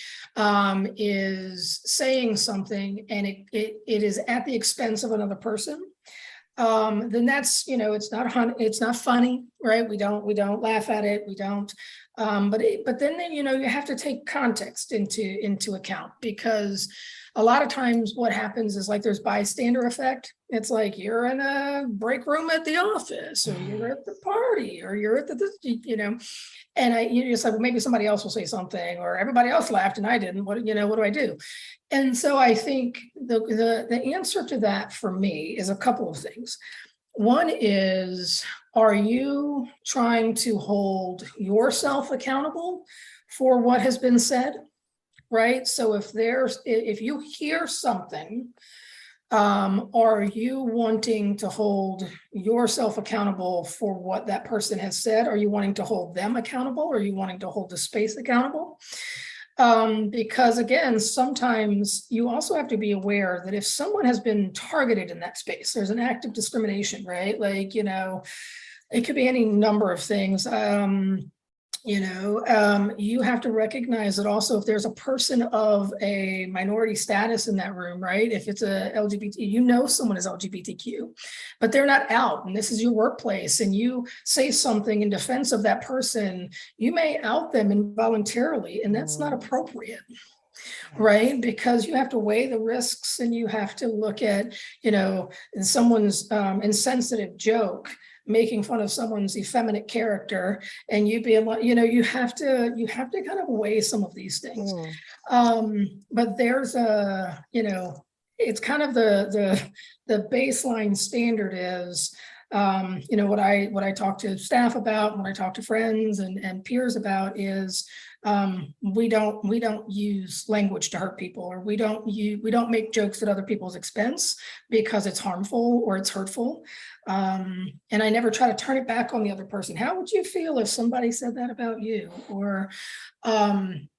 is saying something and it is at the expense of another person, then that's, you know, it's not funny, right? We don't laugh at it. We don't. But then, you know, you have to take context into account, because a lot of times what happens is like there's bystander effect. It's like you're in a break room at the office, or you're at the party, or you're at you know, and you're just like, well, maybe somebody else will say something, or everybody else laughed and I didn't. What do I do? And so I think the answer to that for me is a couple of things. One is, are you trying to hold yourself accountable for what has been said? Right. So if you hear something, are you wanting to hold yourself accountable for what that person has said? Are you wanting to hold them accountable? Or are you wanting to hold the space accountable? Because again, sometimes you also have to be aware that if someone has been targeted in that space, there's an act of discrimination, right? Like, you know, it could be any number of things. You have to recognize that also if there's a person of a minority status in that room, right? If it's a LGBT, someone is LGBTQ, but they're not out, and this is your workplace, and you say something in defense of that person, you may out them involuntarily, and that's not appropriate. Right, because you have to weigh the risks, and you have to look at, someone's insensitive joke, making fun of someone's effeminate character, and you being like, you have to kind of weigh some of these things. But there's it's kind of the baseline standard is, what I talk to staff about, when I talk to friends and peers about is, we don't use language to hurt people, or we don't make jokes at other people's expense because it's harmful or it's hurtful. And I never try to turn it back on the other person. How would you feel if somebody said that about you? Or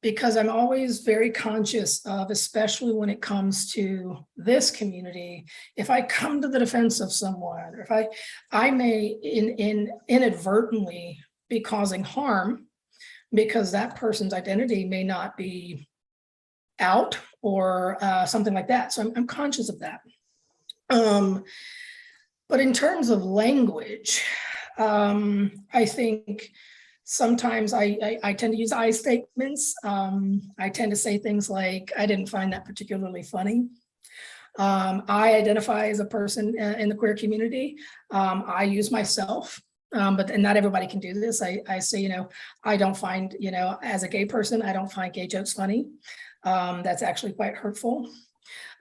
because I'm always very conscious of, especially when it comes to this community, if I come to the defense of someone, or if I may inadvertently be causing harm, because that person's identity may not be out or something like that. So I'm conscious of that. But in terms of language, I think sometimes I tend to use I statements. I tend to say things like, I didn't find that particularly funny. I identify as a person in the queer community. I use myself. But not everybody can do this. I say, I don't find, as a gay person, I don't find gay jokes funny. That's actually quite hurtful.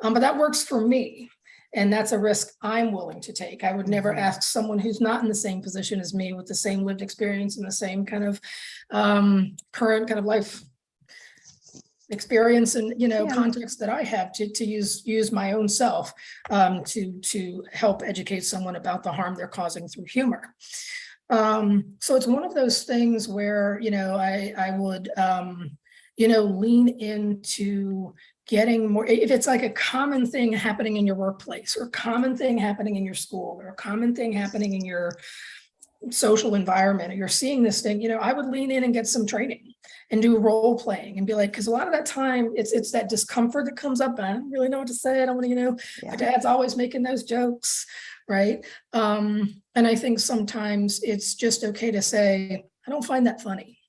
But that works for me. And that's a risk I'm willing to take. I would never ask someone who's not in the same position as me, with the same lived experience and the same kind of current kind of life experience and context that I have to use my own self to help educate someone about the harm they're causing through humor. So it's one of those things where I would lean into getting more, if it's like a common thing happening in your workplace, or a common thing happening in your school, or a common thing happening in your social environment, or you're seeing this thing, I would lean in and get some training and do role playing and be like, because a lot of that time it's that discomfort that comes up. I don't really know what to say. I don't want to, my dad's always making those jokes, right? And I think sometimes it's just okay to say, I don't find that funny,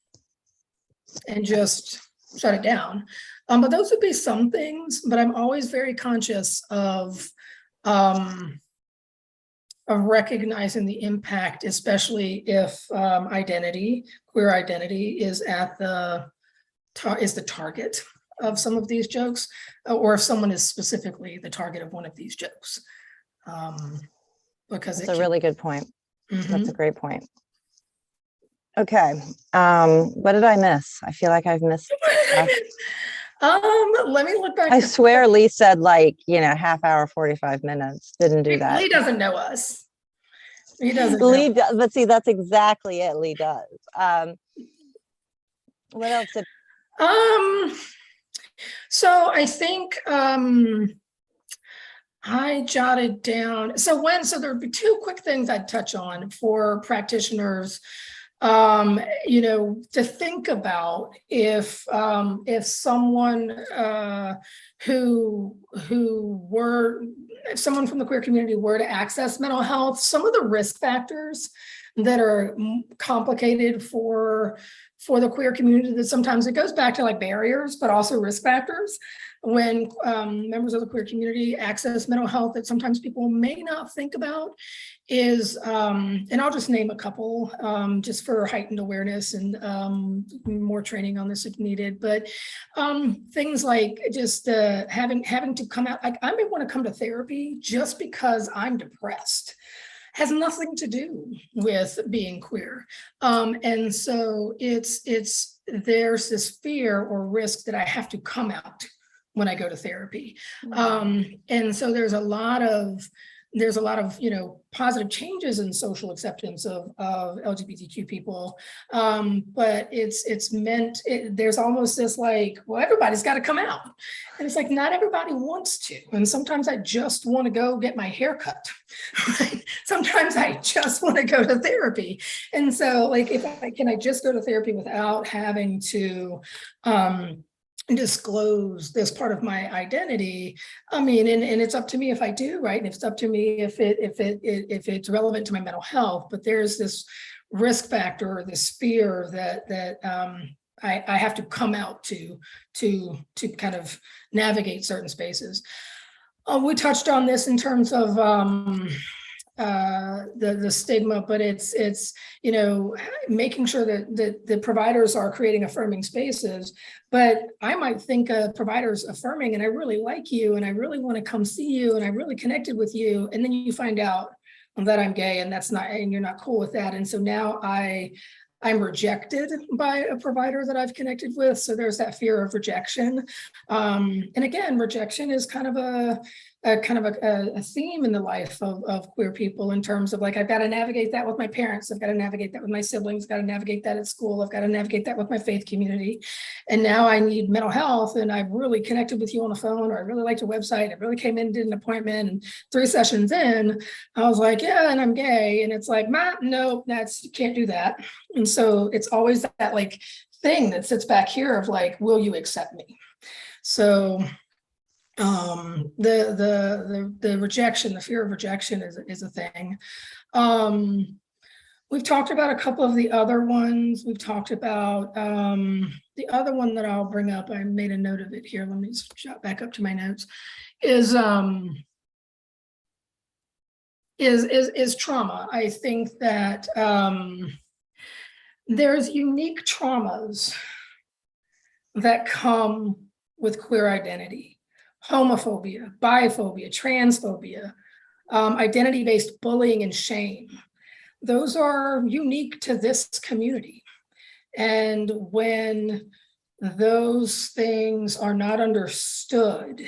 and just shut it down. But those would be some things, but I'm always very conscious of recognizing the impact, especially if queer identity is the target of some of these jokes, or if someone is specifically the target of one of these jokes. Because
it's a really good point. That's a great point. Okay. What did I miss? I feel like I've missed.
Let me look back.
I swear Lee said half hour, 45 minutes. Didn't do that.
Lee doesn't know us. He doesn't.
Lee does, but see, that's exactly it. Lee does. What else?
So I think I jotted down. So there would be two quick things I'd touch on for practitioners. To think about if someone if someone from the queer community were to access mental health, some of the risk factors that are complicated for the queer community, that sometimes it goes back to like barriers, but also risk factors when members of the queer community access mental health that sometimes people may not think about is, and I'll just name a couple just for heightened awareness and more training on this if needed, but things like just having to come out, like I may want to come to therapy just because I'm depressed. Has nothing to do with being queer. And so there's this fear or risk that I have to come out when I go to therapy. And so there's a lot of there's a lot of, positive changes in social acceptance of LGBTQ people. But it's meant, there's almost this like, well, everybody's got to come out. And it's like, not everybody wants to. And sometimes I just want to go get my hair cut. Right? Sometimes I just want to go to therapy. And so like, can I just go to therapy without having to, disclose this part of my identity? I mean, and it's up to me if I do, right? And it's up to me if it's relevant to my mental health. But there's this risk factor or this fear that I have to come out to kind of navigate certain spaces. We touched on this in terms of the stigma, but it's making sure that the providers are creating affirming spaces. But I might think a provider's affirming, and I really like you, and I really want to come see you, and I really connected with you, and then you find out that I'm gay, and and you're not cool with that, and so now I'm rejected by a provider that I've connected with. So there's that fear of rejection. And again, rejection is kind of a theme in the life of queer people, in terms of like, I've got to navigate that with my parents. I've got to navigate that with my siblings, got to navigate that at school. I've got to navigate that with my faith community. And now I need mental health, and I've really connected with you on the phone, or I really liked your website. I really came in, did an appointment, and 3 sessions in, I was like, yeah, and I'm gay. And it's like, no, you can't do that. And so it's always that like thing that sits back here of like, will you accept me? So the rejection, the fear of rejection is a thing. We've talked about a couple of the other ones. We've talked about the other one that I'll bring up. I made a note of it here. Let me jot back up to my notes. Is trauma. I think that there's unique traumas that come with queer identity: homophobia, biphobia, transphobia, identity-based bullying and shame. Those are unique to this community. And when those things are not understood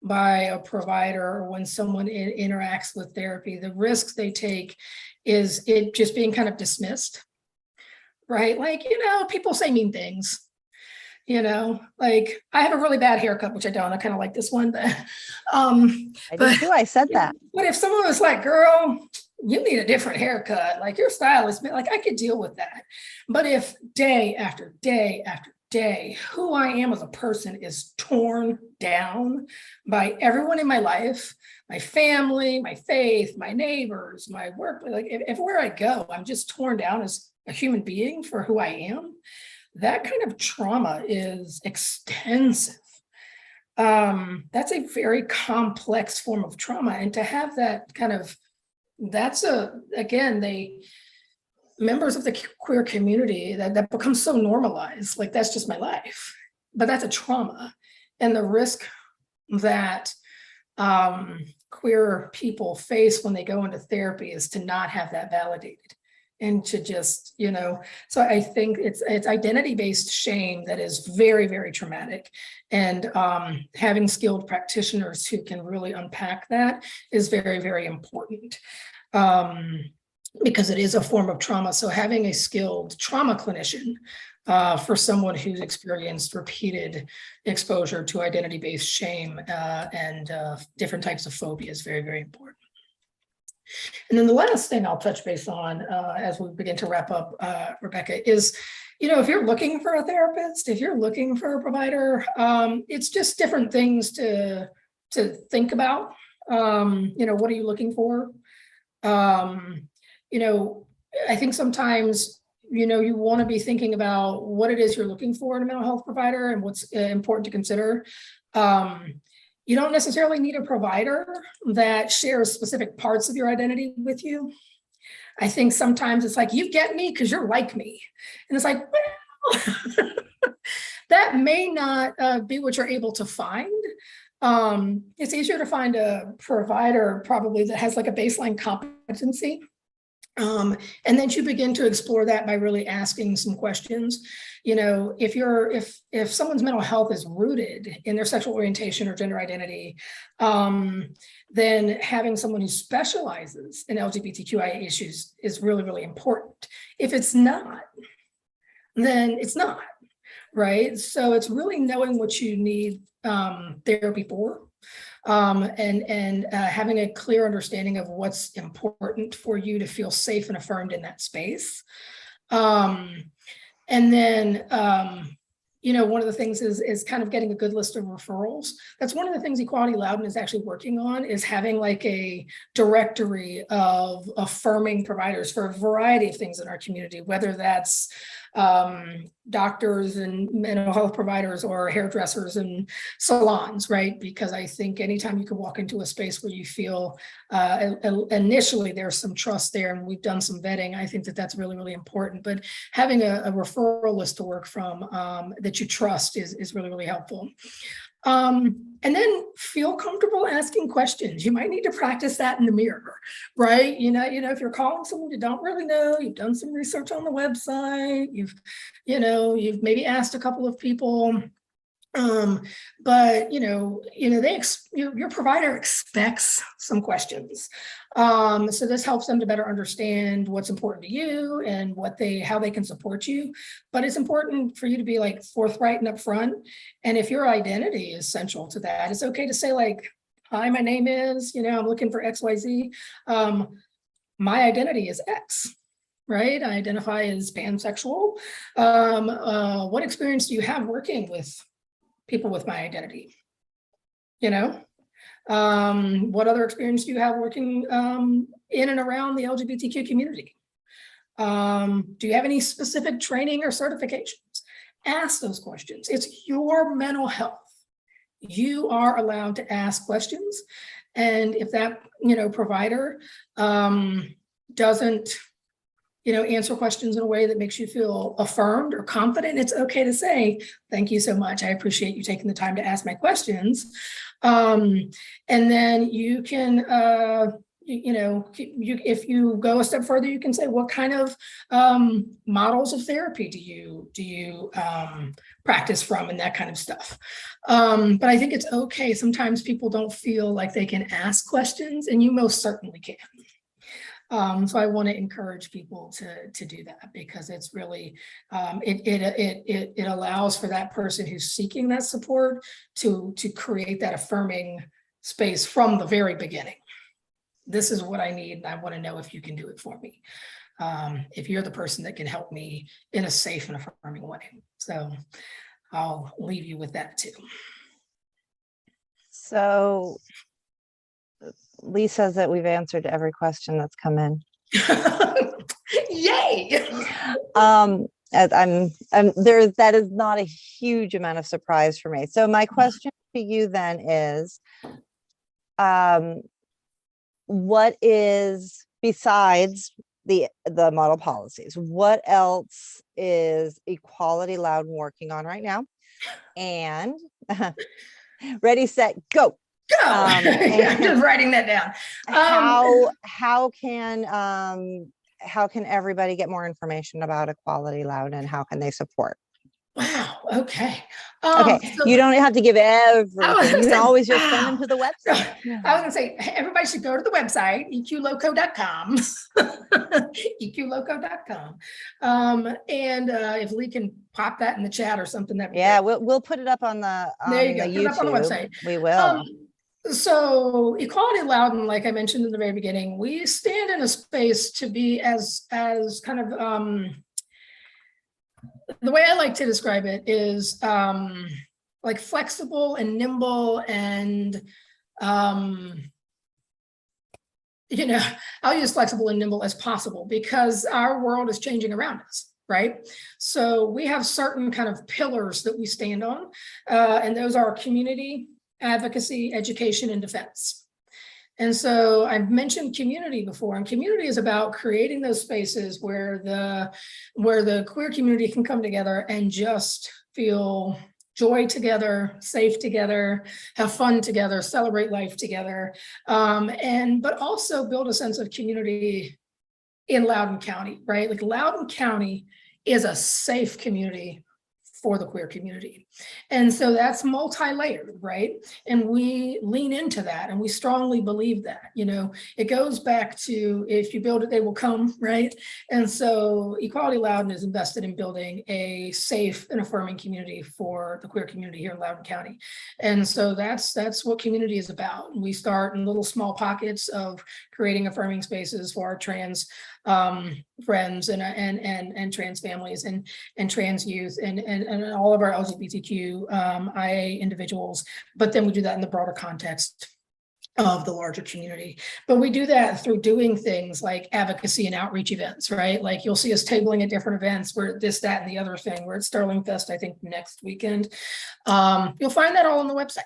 by a provider, or when someone interacts with therapy, the risks they take is it just being kind of dismissed, right? Like, people say mean things. Like, I have a really bad haircut, which I don't. I kind of like this one, but
I do too. I said that.
But if someone was like, girl, you need a different haircut, like your style is, like, I could deal with that. But if day after day after day, who I am as a person is torn down by everyone in my life, my family, my faith, my neighbors, my work, like everywhere I go, I'm just torn down as a human being for who I am. That kind of trauma is extensive. That's a very complex form of trauma. And to have that kind of, members of the queer community, that becomes so normalized, like that's just my life. But that's a trauma. And the risk that queer people face when they go into therapy is to not have that validated. And to just, so I think it's identity-based shame that is very, very traumatic. And having skilled practitioners who can really unpack that is very, very important, because it is a form of trauma. So having a skilled trauma clinician for someone who's experienced repeated exposure to identity-based shame and different types of phobia is very, very important. And then the last thing I'll touch base on as we begin to wrap up, Rebecca, is, if you're looking for a therapist, if you're looking for a provider, it's just different things to think about. What are you looking for? I think sometimes, you want to be thinking about what it is you're looking for in a mental health provider and what's important to consider. You don't necessarily need a provider that shares specific parts of your identity with you. I think sometimes it's like, you get me because you're like me. And it's like, well, that may not be what you're able to find. It's easier to find a provider probably that has like a baseline competency And then you begin to explore that by really asking some questions. You know, if someone's mental health is rooted in their sexual orientation or gender identity, then having someone who specializes in LGBTQIA issues is really, really important. If it's not, then it's not, right? So it's really knowing what you need therapy for. And having a clear understanding of what's important for you to feel safe and affirmed in that space. And then, you know, one of the things is kind of getting a good list of referrals. That's one of the things Equality Loudoun is actually working on, is having like a directory of affirming providers for a variety of things in our community, whether that's doctors and mental health providers or hairdressers and salons, right? Because I think anytime you can walk into a space where you feel initially there's some trust there, and we've done some vetting, I think that that's really, really important. But having a referral list to work from that you trust is really, really helpful. And then feel comfortable asking questions. You might need to practice that in the mirror, right? You know, if you're calling someone you don't really know, you've done some research on the website, you've maybe asked a couple of people, but your provider expects some questions. So this helps them to better understand what's important to you and how they can support you. But it's important for you to be like forthright and upfront. And if your identity is central to that, it's okay to say like, hi, my name is, I'm looking for XYZ. My identity is X. Right? I identify as pansexual. What experience do you have working with people with my identity? What other experience do you have working in and around the LGBTQ community? Do you have any specific training or certifications? Ask those questions. It's your mental health. You are allowed to ask questions. And if that, provider doesn't answer questions in a way that makes you feel affirmed or confident, it's okay to say, thank you so much. I appreciate you taking the time to ask my questions. And then you can, if you go a step further, you can say, what kind of models of therapy do you practice from, and that kind of stuff. But I think it's okay. Sometimes people don't feel like they can ask questions, and you most certainly can. So I want to encourage people to do that, because it's really, it allows for that person who's seeking that support to create that affirming space from the very beginning. This is what I need, and I want to know if you can do it for me. If you're the person that can help me in a safe and affirming way. So I'll leave you with that too.
So Lee says that we've answered every question that's come in.
Yay!
That is not a huge amount of surprise for me. So my question to you then is, what is, besides the model policies, what else is Equality Loudoun working on right now? And ready, set, go.
I'm just writing that down.
How can everybody get more information about Equality Loudoun, and how can they support?
Wow. Okay.
So you don't have to give everything. You can always just send them to the website.
I was going to say, everybody should go to the website, eqloco.com, eqloco.com. And if Lee can pop that in the chat or something,
we'll put it up on the
there you go.
YouTube.
Put it up on the website.
We will.
So Equality Loudoun, like I mentioned in the very beginning, we stand in a space to be as kind of the way I like to describe it is like flexible and nimble, and I'll use flexible and nimble as possible, because our world is changing around us, right? So we have certain kind of pillars that we stand on, and those are community, advocacy, education, and defense. And so I've mentioned community before, and community is about creating those spaces where the queer community can come together and just feel joy together, safe together, have fun together, celebrate life together, but also build a sense of community in Loudoun County, right? Like Loudoun County is a safe community for the queer community. And so that's multi-layered, right? And we lean into that, and we strongly believe that, it goes back to, if you build it, they will come, right? And so Equality Loudoun is invested in building a safe and affirming community for the queer community here in Loudoun County. And so that's what community is about. We start in little small pockets of creating affirming spaces for our trans friends and trans families and trans youth and all of our LGBTQ IA individuals, but then we do that in the broader context of the larger community. But we do that through doing things like advocacy and outreach events, right? Like you'll see us tabling at different events where this, that, and the other thing. We're at Sterling Fest, I think, next weekend. You'll find that all on the website.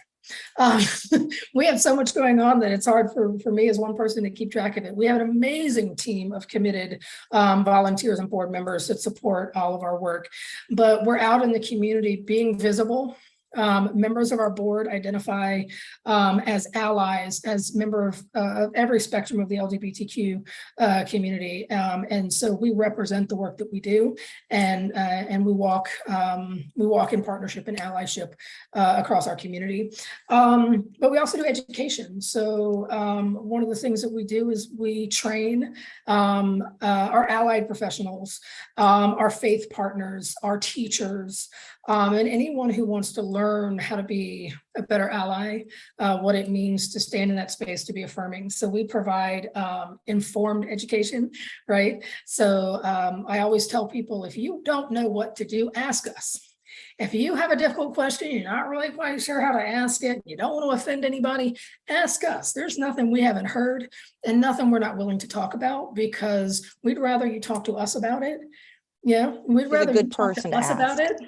We have so much going on that it's hard for me as one person to keep track of it. We have an amazing team of committed volunteers and board members that support all of our work, but we're out in the community being visible. Members of our board identify as allies, as member of every spectrum of the LGBTQ community, and so we represent the work that we do, and we walk in partnership and allyship across our community. But we also do education. So one of the things that we do is we train our allied professionals, our faith partners, our teachers, and anyone who wants to learn how to be a better ally, what it means to stand in that space, to be affirming. So we provide informed education, right? So I always tell people, if you don't know what to do, ask us. If you have a difficult question, you're not really quite sure how to ask it, you don't want to offend anybody, ask us. There's nothing we haven't heard and nothing we're not willing to talk about, because we'd rather you talk to us about it. Yeah, we'd rather you talk to us about it,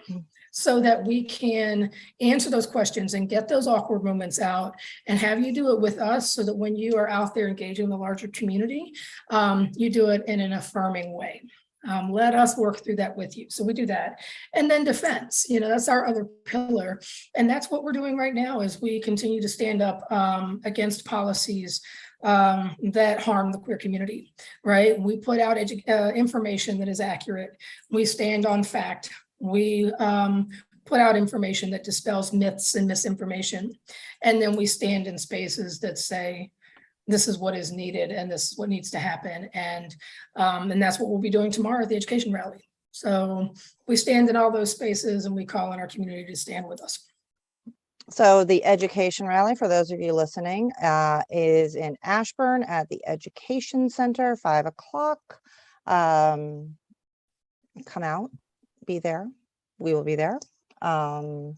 so that we can answer those questions and get those awkward moments out and have you do it with us, so that when you are out there engaging the larger community, you do it in an affirming way. Let us work through that with you. So we do that. And then defense, that's our other pillar. And that's what we're doing right now, as we continue to stand up against policies that harm the queer community, right? We put out information that is accurate. We stand on fact. We put out information that dispels myths and misinformation. And then we stand in spaces that say, this is what is needed and this is what needs to happen. And that's what we'll be doing tomorrow at the education rally. So we stand in all those spaces and we call on our community to stand with us.
So the education rally, for those of you listening, is in Ashburn at the Education Center, 5 o'clock. Come out, be there. We will be there. And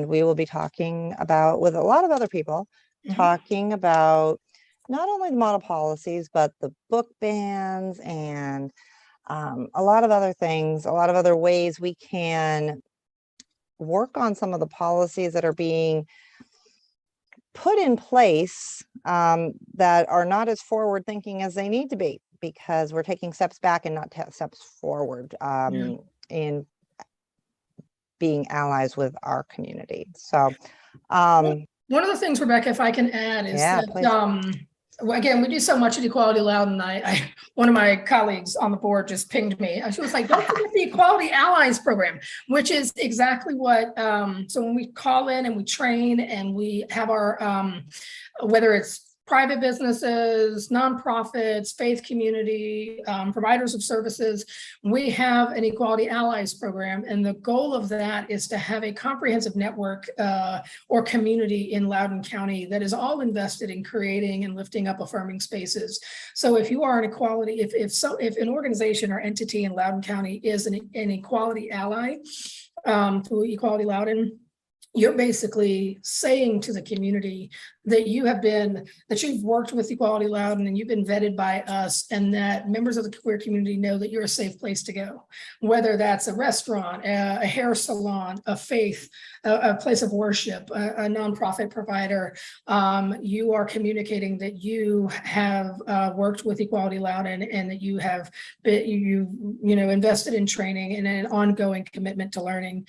we will be talking about, with a lot of other people, talking about not only the model policies, but the book bans and a lot of other things, a lot of other ways we can work on some of the policies that are being put in place that are not as forward thinking as they need to be, because we're taking steps back and not steps forward in being allies with our community. So
one of the things, Rebecca, if I can add, is that again, we do so much at Equality Loudoun. I one of my colleagues on the board just pinged me. She was like, don't forget the Equality Allies program, which is exactly what, so when we call in and we train and we have our, whether it's private businesses, nonprofits, faith community, providers of services, we have an Equality Allies program. And the goal of that is to have a comprehensive network or community in Loudoun County that is all invested in creating and lifting up affirming spaces. So if you are an equality, if an organization or entity in Loudoun County is an equality ally through Equality Loudoun, you're basically saying to the community that you've worked with Equality Loudoun and you've been vetted by us, and that members of the queer community know that you're a safe place to go, whether that's a restaurant, a hair salon, a faith, a place of worship, a nonprofit provider. You are communicating that you have worked with Equality Loudoun and that you have invested in training and an ongoing commitment to learning,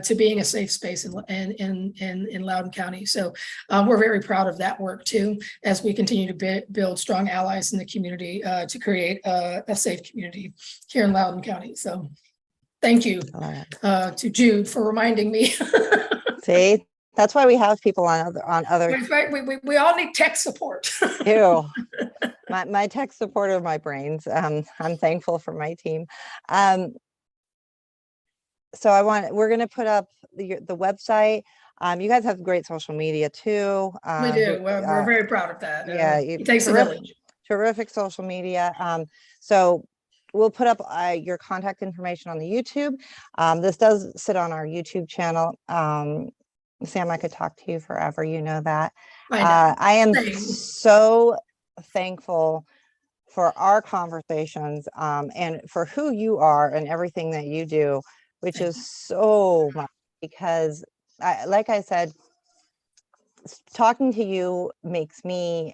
to being a safe space in Loudoun County. So we're very proud proud of that work too, as we continue to build strong allies in the community to create a safe community here in Loudoun County. So thank you to Jude for reminding me.
See, that's why we have people on other.
That's right. We all need tech support.
Ew. My tech support are my brains. I'm thankful for my team. So we're going to put up the website. You guys have great social media too.
We do. We're very proud of that.
Yeah,
it takes a village.
Terrific social media. So we'll put up your contact information on the YouTube. This does sit on our YouTube channel. Sam, I could talk to you forever. You know that. I am so thankful for our conversations and for who you are and everything that you do, which is so much, because like I said, talking to you makes me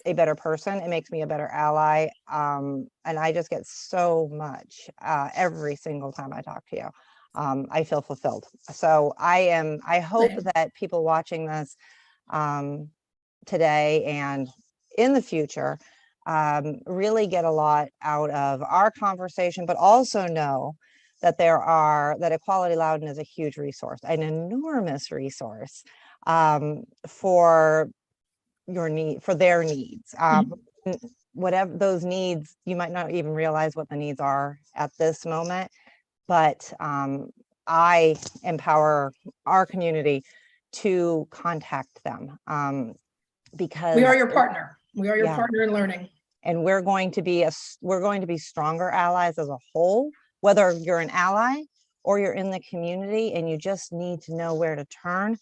a better person. It makes me a better ally. And I just get so much every single time I talk to you. I feel fulfilled. So I hope that people watching this today and in the future really get a lot out of our conversation, but also know that that Equality Loudoun is a huge resource, an enormous resource for their needs. Whatever those needs, you might not even realize what the needs are at this moment, but I empower our community to contact them because
we are your partner. We are your partner in learning,
and we're going to be stronger allies as a whole. Whether you're an ally or you're in the community and you just need to know where to turn,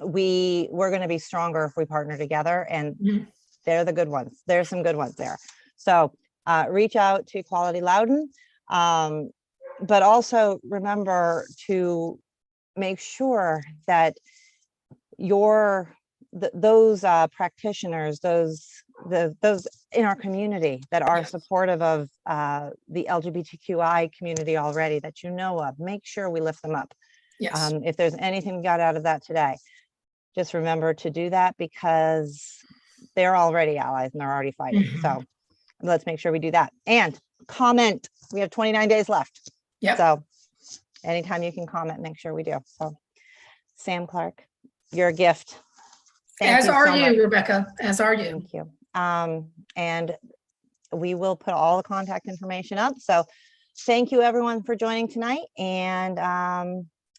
we're going to be stronger if we partner together, and they're the good ones. There's some good ones there. So reach out to Equality Loudoun, but also remember to make sure that those practitioners, those in our community that are supportive of the LGBTQI community already, that you know of, make sure we lift them up.
Yes.
If there's anything we got out of that today, just remember to do that, because they're already allies and they're already fighting. So let's make sure we do that. And comment. We have 29 days left.
Yeah.
So anytime you can comment, make sure we do. So Sam Clark, you're a gift.
As are you, Rebecca. As are you.
Thank you. And we will put all the contact information up. So thank you everyone for joining tonight, and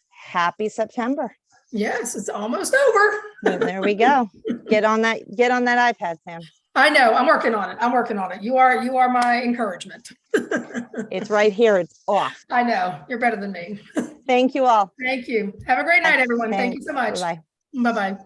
happy September.
Yes, it's almost over.
There we go. Get on that iPad, Sam.
I know. I'm working on it. You are my encouragement.
It's right here. It's off.
I know. You're better than me.
Thank you all.
Thank you. Have a great night, everyone. Thank you so much.
Bye.
Bye-bye.